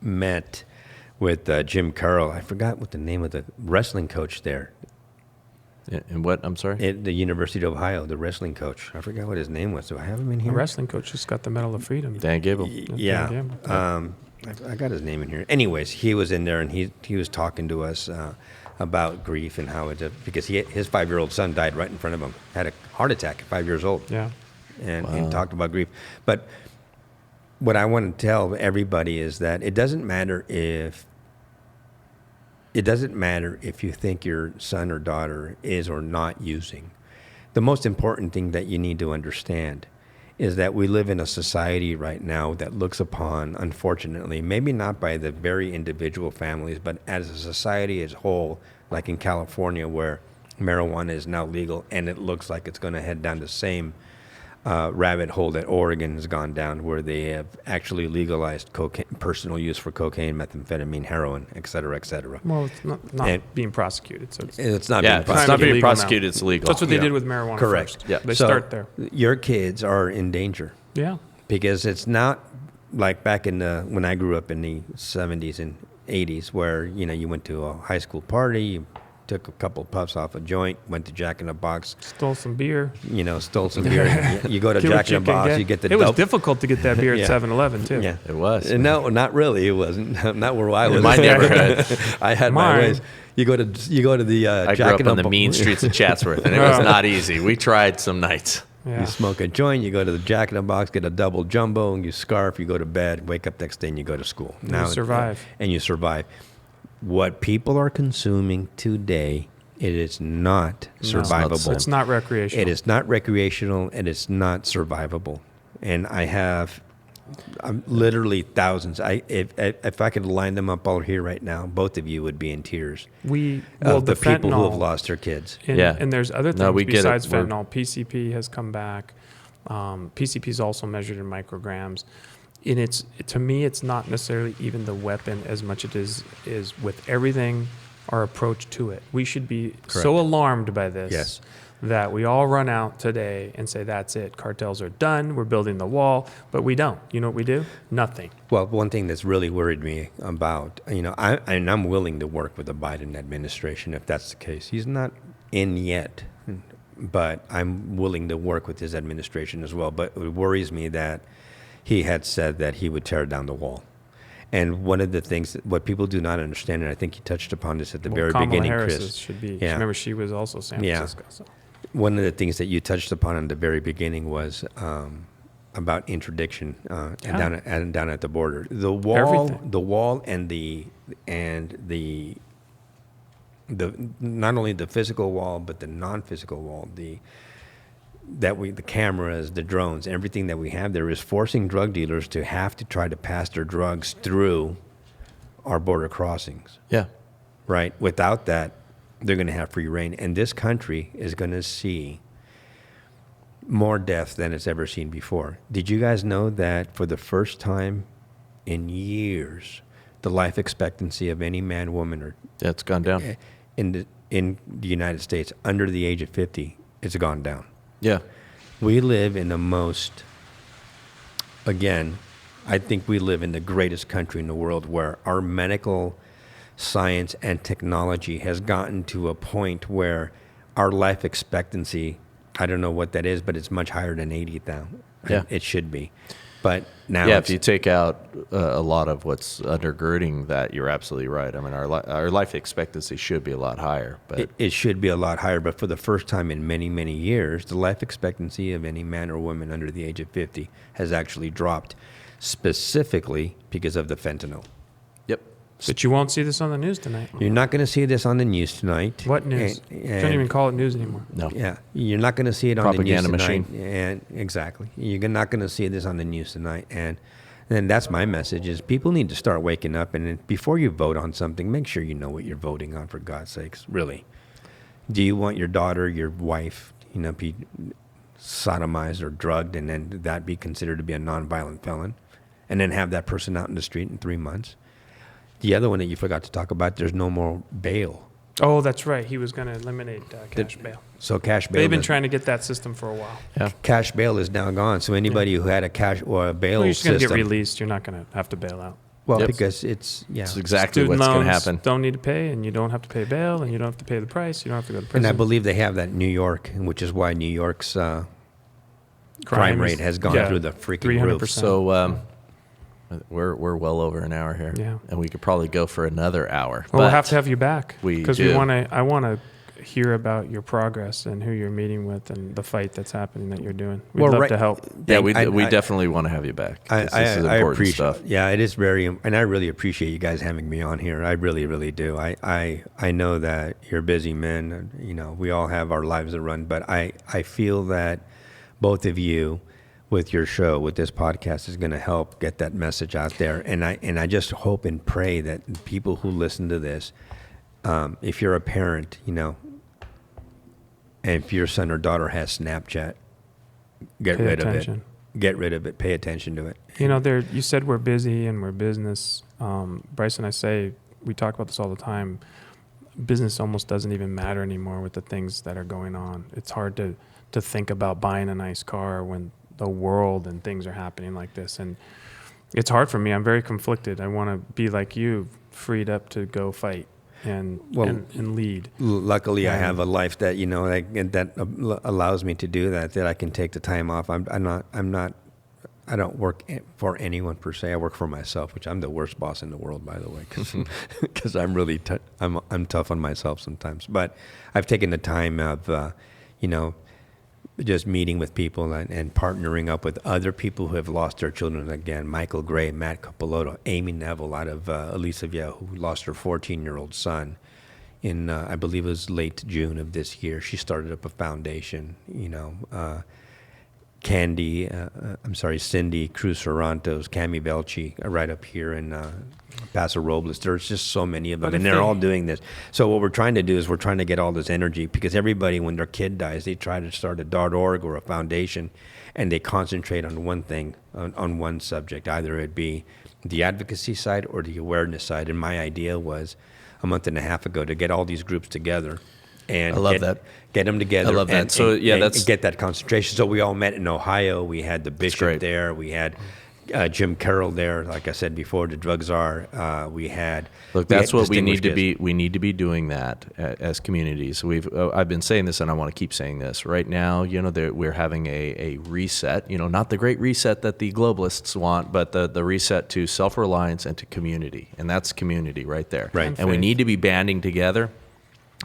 C: met with Jim Carroll, I forgot what the name of the wrestling coach there.
A: And what? I'm sorry?
C: At the University of Ohio, the wrestling coach. I forgot what his name was. Do I have him in here?
B: A wrestling coach just got the Medal of Freedom.
A: Dan Gable.
C: Yeah.
B: Dan Gable.
C: I got his name in here. Anyways, he was in there and he was talking to us about grief and how because his 5-year-old son died right in front of him, had a heart attack at 5 years old.
B: Yeah.
C: And he talked about grief. But what I want to tell everybody is that it doesn't matter if you think your son or daughter is or not using. The most important thing that you need to understand is that we live in a society right now that looks upon, unfortunately, maybe not by the very individual families, but as a society as a whole, like in California where marijuana is now legal and it looks like it's going to head down the same rabbit hole that Oregon has gone down, where they have actually legalized cocaine, personal use for cocaine, methamphetamine, heroin, et cetera, et cetera.
B: Well, it's not being prosecuted. So
C: It's not
A: Yeah,
C: being
A: it's
C: prosecuted.
A: not being
B: Legal
A: prosecuted.
B: now.
A: It's legal.
B: That's what they did with marijuana
C: Correct.
B: first.
A: Yeah.
B: They
C: So
B: start there.
C: Your kids are in danger
B: Yeah.
C: because it's not like back in when I grew up in the 70s and 80s where, you went to a high school party, you took a couple puffs off a joint, went to Jack in the Box,
B: Stole some beer.
C: Stole some beer. You go to
B: Get what
C: Jack in
B: you
C: the
B: can
C: Box,
B: get.
C: you get the
B: It was
C: dope.
B: difficult to get that beer
C: Yeah.
B: at 7-Eleven, too.
C: Yeah.
A: It was.
C: No, not really. It wasn't. Not where I was.
A: In my neighborhood.
C: I had my
B: Mine.
C: ways. You go to the
A: I
C: Jack
A: grew up
C: in
A: on the mean streets of Chatsworth, and it was not easy. We tried some nights.
B: Yeah.
C: You smoke a joint, you go to the Jack in the Box, get a double jumbo, and you scarf, you go to bed, wake up next day, and you go to school.
B: You survive.
C: And you survive. What people are consuming today, it is not
B: No,
C: survivable.
B: It's not recreational.
C: It is not recreational, and it's not survivable. And I'm literally thousands. If I could line them up all here right now, both of you would be in tears.
B: The
C: The people who have
B: fentanyl-
C: lost their kids.
B: And,
A: Yeah.
B: and there's other
A: No,
B: things
A: we get it.
B: besides
A: We're-
B: fentanyl. PCP has come back. PCP is also measured in micrograms. And it's, to me, it's not necessarily even the weapon as much as it is with everything, our approach to it. We should be so alarmed by this
C: Yes.
B: that we all run out today and say, that's it. Cartels are done. We're building the wall. But we don't. You know what we do? Nothing.
C: Well, one thing that's really worried me about, I'm willing to work with the Biden administration if that's the case. He's not in yet, but I'm willing to work with his administration as well. But it worries me that he had said that he would tear down the wall. And one of the things, what people do not understand, and I think you touched upon this at the very
B: Kamala
C: beginning,
B: Harris
C: Chris.
B: should be.
C: Yeah.
B: Remember, she was also San
C: Yeah.
B: Francisco. So.
C: One of the things that you touched upon in the very beginning was about interdiction and down at the border. The wall,
B: Everything.
C: the wall, and the not only the physical wall but the non-physical wall. The cameras, the drones, everything that we have there is forcing drug dealers to have to try to pass their drugs through our border crossings.
A: Yeah.
C: Right? Without that, they're going to have free reign. And this country is going to see more death than it's ever seen before. Did you guys know that for the first time in years, the life expectancy of any man, woman, or
A: It's gone down.
C: in the United States under the age of 50, it's gone down.
A: Yeah.
C: We live in the most, again, I think we live in the greatest country in the world where our medical science and technology has gotten to a point where our life expectancy, I don't know what that is, but it's much higher than 80 now.
A: Yeah.
C: It should be. But now
A: Yeah, if you take out a lot of what's undergirding that, you're absolutely right. I mean, our life expectancy should be a lot higher. But
C: it should be a lot higher, but for the first time in many, many years, the life expectancy of any man or woman under the age of 50 has actually dropped, specifically because of the fentanyl.
A: yep.
B: But you won't see this on the news tonight.
C: You're not going to see this on the news tonight.
B: What news? Can't even call it news anymore.
A: No.
C: Yeah, you're not going to see it on
A: Propaganda
C: the news tonight.
A: machine.
C: And exactly, you're not going to see this on the news tonight. And that's my message: is people need to start waking up. And before you vote on something, make sure you know what you're voting on. For God's sakes, really, do you want your daughter, your wife, be sodomized or drugged, and then that be considered to be a nonviolent felon, and then have that person out in the street in 3 months? The other one that you forgot to talk about, there's no more bail.
B: Oh, that's right. He was going to eliminate cash bail.
C: So cash bail.
B: They've been trying to get that system for a while.
A: Yeah.
C: Cash bail is now gone. So anybody who had a cash or a bail
B: Well, you're just going to
C: system,
B: get released. You're not going to have to bail out.
C: well,
A: Yep.
C: because it's
A: It's exactly
B: Student
A: what's going
B: loans
A: to happen.
B: don't need to pay, and you don't have to pay bail, and you don't have to pay the price. You don't have to go to prison.
C: And I believe they have that in New York, which is why New York's crime rate has gone through the freaking roof.
B: 300%.
A: So we're well over an hour here.
B: Yeah.
A: And we could probably go for another hour.
B: Well, we'll
A: But
B: have to have you back because
A: do.
B: I want to hear about your progress and who you're meeting with and the fight that's happening that you're doing. We'd
C: Well,
B: love
C: right-
B: to help.
A: Yeah, we
C: I-
A: definitely want to have you back. 'Cause this is
C: I
A: important
C: appreciate.
A: stuff.
C: Yeah, it is and I really appreciate you guys having me on here. I really, really do. I know that you're busy men. We all have our lives to run, but I feel that both of you, with your show, with this podcast, is going to help get that message out there. And I just hope and pray that people who listen to this, if you're a parent, and if your son or daughter has Snapchat, get
B: Pay
C: rid
B: attention.
C: of it. Get rid of it. Pay attention to it.
B: You said we're busy and we're business. Bryce and I say, we talk about this all the time. Business almost doesn't even matter anymore with the things that are going on. It's hard to think about buying a nice car when the world and things are happening like this. And it's hard for me. I'm very conflicted. I want to be like you, freed up to go fight and lead.
C: Luckily, I have a life that that allows me to do that. That I can take the time off. I don't work for anyone per se. I work for myself, which I'm the worst boss in the world, by the way, because I'm really I'm tough on myself sometimes. But I've taken the time of just meeting with people and partnering up with other people who have lost their children. Again, Michael Gray, Matt Capolotto, Amy Neville out of Alicia Villa, who lost her 14-year-old son in, I believe it was late June of this year. She started up a foundation, Candy, Cindy Cruz Sorrento's, Cami Belchi, right up here in Paso Robles. There's just so many of them,
B: But
C: and
B: if
C: they're
B: they-
C: all doing this. So what we're trying to do is we're trying to get all this energy, because everybody, when their kid dies, they try to start a .org or a foundation, and they concentrate on one thing, on one subject. Either it be the advocacy side or the awareness side. And my idea was a month and a half ago to get all these groups together. And
A: I love that.
C: Get them together.
A: I love that.
C: And,
A: So, yeah,
C: and
A: that's-
C: get that concentration. So we all met in Ohio. We had the bishop
A: great.
C: there. We had Jim Carroll there. Like I said before, the drug czar. We had.
A: Look, that's what we need
C: distinguished
A: to
C: guests.
A: be. We need to be doing that as communities. I've been saying this, and I want to keep saying this. Right now, we're having a reset. Not the great reset that the globalists want, but the reset to self-reliance and to community, and that's community right there.
C: Right.
A: And we need to be banding together.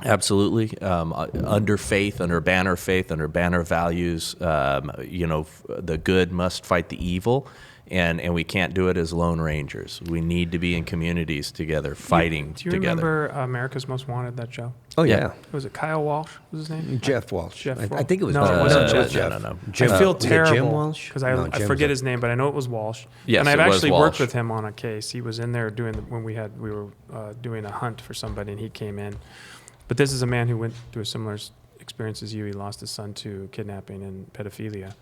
A: Absolutely, under faith, under banner faith, under banner values. The good must fight the evil. And we can't do it as lone rangers. We need to be in communities together, fighting
B: Do you
A: together.
B: remember America's Most Wanted, that show?
C: Oh yeah.
B: Was it Kyle Walsh? Was his name?
C: Jeff Walsh.
B: Jeff
C: I
B: Walsh.
C: think it was.
B: No, it wasn't Jeff.
A: No, no.
C: Jim,
B: I feel
C: was it
B: terrible
C: Jim Walsh?
B: because
C: No,
B: I
C: Jim
B: forget
C: was
B: his name, but I know it was Walsh.
A: Yes,
B: and I've
A: it was
B: actually worked
A: Walsh.
B: with him on a case. He was in there when we were doing a hunt for somebody, and he came in. But this is a man who went through a similar experience as you. He lost his son to kidnapping and pedophilia.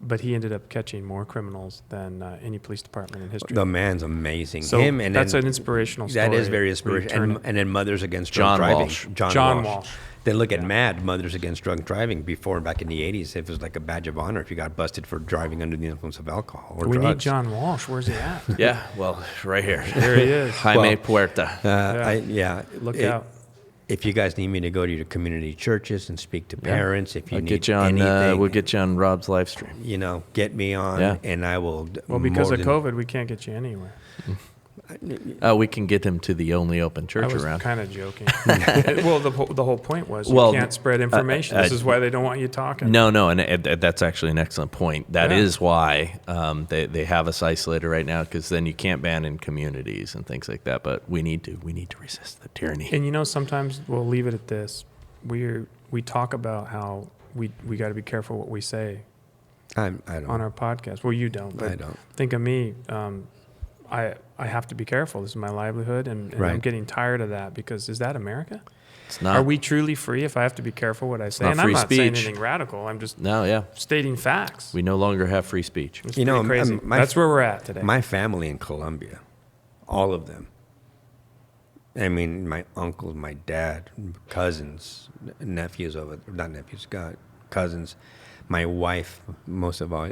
B: But he ended up catching more criminals than any police department in history.
C: The man's amazing.
B: So
C: Him and
B: that's
C: then,
B: an inspirational story.
C: That is very
B: where you
C: inspirational.
B: turn
C: And then Mothers Against
A: John
C: Drunk Driving.
A: Walsh.
B: John Walsh.
C: Then look at MAD, Mothers Against Drunk Driving. Before, back in the 80s, it was like a badge of honor if you got busted for driving under the influence of alcohol or
B: We need
C: drugs.
B: John Walsh. Where's he at?
A: Yeah, well, right here.
B: There he is.
A: Jaime
C: Well,
A: Puerta.
B: Look out.
C: If you guys need me to go to your community churches and speak to parents, if you
A: I'll
C: need
A: get you on.
C: anything,
A: We'll get you on Rob's live stream.
C: get me on,
A: Yeah.
C: and I will.
B: Well, because
C: more
B: of
C: than-
B: COVID, we can't get you anywhere.
A: We can get him to the only open
B: I
A: church
B: was
A: around.
B: kind of joking. Well, the whole point was
A: Well,
B: you can't spread information. This is why they don't want you talking.
A: No, and that's actually an excellent point. That
B: Yeah.
A: is why they have us isolated right now, because then you can't ban in communities and things like that. But we need to resist the tyranny.
B: And sometimes we'll leave it at this. We talk about how we got to be careful what we say
C: I don't.
B: on our podcast. Well, you don't. But
C: I don't.
B: Think of me. I have to be careful. This is my livelihood, and I'm
C: Right.
B: getting tired of that, because is that America?
A: It's not.
B: Are we truly free if I have to be careful what I say?
A: not
B: And I'm
A: free
B: not saying
A: speech.
B: anything radical. I'm just
A: No, yeah.
B: stating facts.
A: We no longer have free speech.
B: It's
C: You know,
B: pretty crazy.
C: my-
B: That's where we're at today.
C: My family in Colombia, all of them. I mean, my uncles, my dad, cousins, nephews cousins. My wife, most of all,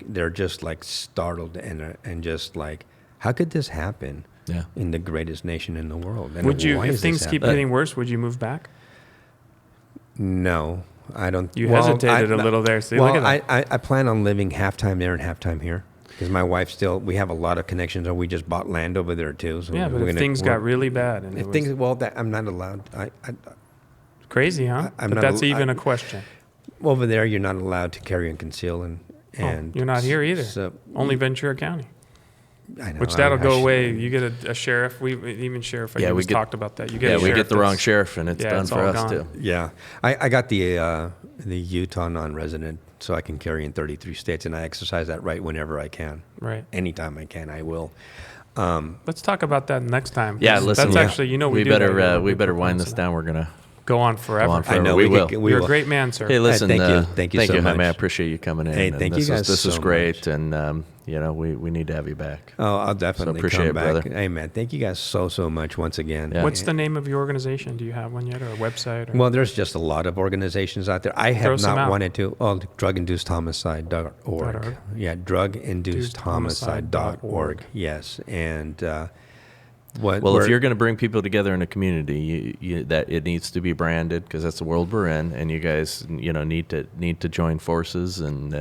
C: they're just like startled and just like, how could this happen
A: Yeah.
C: in the greatest nation in the world? And
B: Would you,
C: why
B: if
C: is
B: things
C: this
B: keep
C: happening?
B: getting worse, would you move back?
C: No, I don't.
B: You hesitated a little there. See,
C: well,
B: look at that.
C: I plan on living half-time there and half-time here. Because my wife we have a lot of connections, and we just bought land over there too. So
B: Yeah, but
C: we're
B: if things got really bad and
C: if
B: it
C: things,
B: was
C: well, that I'm not allowed.
B: crazy, huh?
C: I'm
B: But
C: not
B: that's
C: al-
B: even
C: I-
B: a question.
C: Over there, you're not allowed to carry and conceal, and
B: You're not here either.
C: So,
B: Only Ventura County,
C: I know,
B: which that'll
C: I
B: go
C: should-
B: away. You get a sheriff. Even sheriff.
A: Yeah, we
B: just
A: get-
B: talked about that. You get
A: Yeah,
B: a
A: we
B: sheriff
A: get the wrong
B: that's-
A: sheriff, and it's
B: yeah,
A: done
B: it's
A: for
B: all
A: us
B: gone.
A: too.
C: Yeah, I got the Utah non-resident, so I can carry in 33 states, and I exercise that right whenever I can.
B: Right.
C: Anytime I can, I will.
B: Let's talk about that next time.
A: Yeah,
B: 'cause
A: listen.
B: That's
A: yeah.
B: actually, we
A: we
B: do
A: better
B: that.
A: we better wind this down. We're gonna
B: Go on forever.
A: go on forever.
C: I know
A: we will.
B: You're a great man, sir.
A: Hey, listen.
C: thank you. Thank you so
A: Jaime.
C: much.
A: I appreciate you coming in.
C: Hey,
A: and
C: thank you
A: this
C: guys
A: This is
C: so
A: great,
C: much.
A: and we need to have you back.
C: Oh, I'll definitely
A: appreciate
C: come
A: it,
C: back.
A: brother.
C: Hey, man, thank you guys so much once again.
A: Yeah.
B: What's the name of your organization? Do you have one yet, or a website? Or?
C: Well, there's just a lot of organizations out there. I
B: Throw
C: have
B: some
C: not
B: out.
C: wanted to. Oh, druginducedhomicide.org.
B: .org.
C: Yeah, druginducedhomicide.org. Yes, and
A: Well, if you're going to bring people together in a community, that it needs to be branded, because that's the world we're in, and you guys, need to join forces and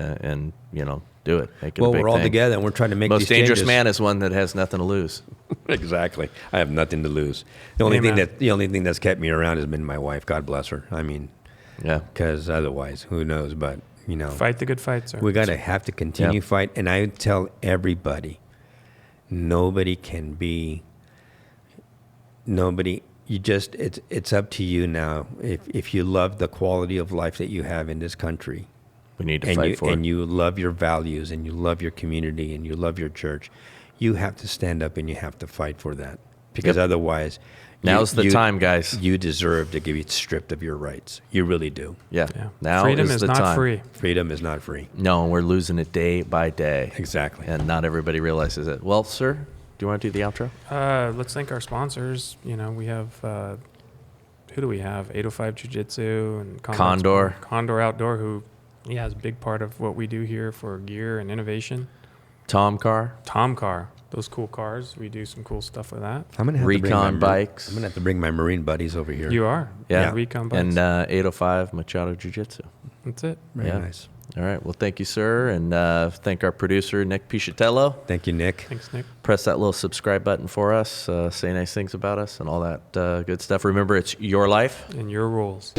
A: do it. Make it
C: well,
A: a big
C: we're all
A: thing.
C: together, and we're trying to make
A: Most
C: these
A: dangerous
C: changes.
A: man is one that has nothing to lose.
C: Exactly. I have nothing to lose. The only thing that's kept me around has been my wife. God bless her. I mean,
A: Yeah.
C: because otherwise, who knows? But
B: Fight the good fight, sir.
C: we gotta have to continue fight. And I tell everybody, nobody can be. Nobody. It's up to you now. If you love the quality of life that you have in this country,
A: We need to
C: and
A: fight for
C: and
A: it.
C: you love your values and you love your community and you love your church, you have to stand up and you have to fight for that. Because
A: Yep.
C: otherwise,
A: Now's the time, guys.
C: You deserve to get stripped of your rights. You really do.
A: Yeah.
B: Yeah.
A: Now
B: Freedom
A: is
B: is
A: the
B: not
A: time.
B: free.
C: Freedom is not free.
A: No, we're losing it day by day.
C: Exactly.
A: And not everybody realizes it. Well, sir, do you want to do the outro?
B: Let's thank our sponsors. You know, we have, who do we have? 805 Jiu-Jitsu and
A: Condor.
B: Condor Outdoor, who is a big part of what we do here for gear and innovation.
A: Tom Car,
B: Tom Car, those cool cars. We do some cool stuff with that.
C: I'm gonna have
A: Recon
C: to bring
A: Bikes.
C: I'm gonna have to bring my Marine buddies over here.
B: You are.
A: Yeah.
B: Recon Bikes.
A: And 805 Machado Jiu-Jitsu.
B: That's it.
C: Very
A: Yeah.
C: nice.
A: All right. Well, thank you, sir. And thank our producer, Nick Piscitello.
C: Thank you, Nick.
B: Thanks, Nick.
A: Press that little subscribe button for us. Say nice things about us and all that good stuff. Remember, it's your life.
B: And your rules.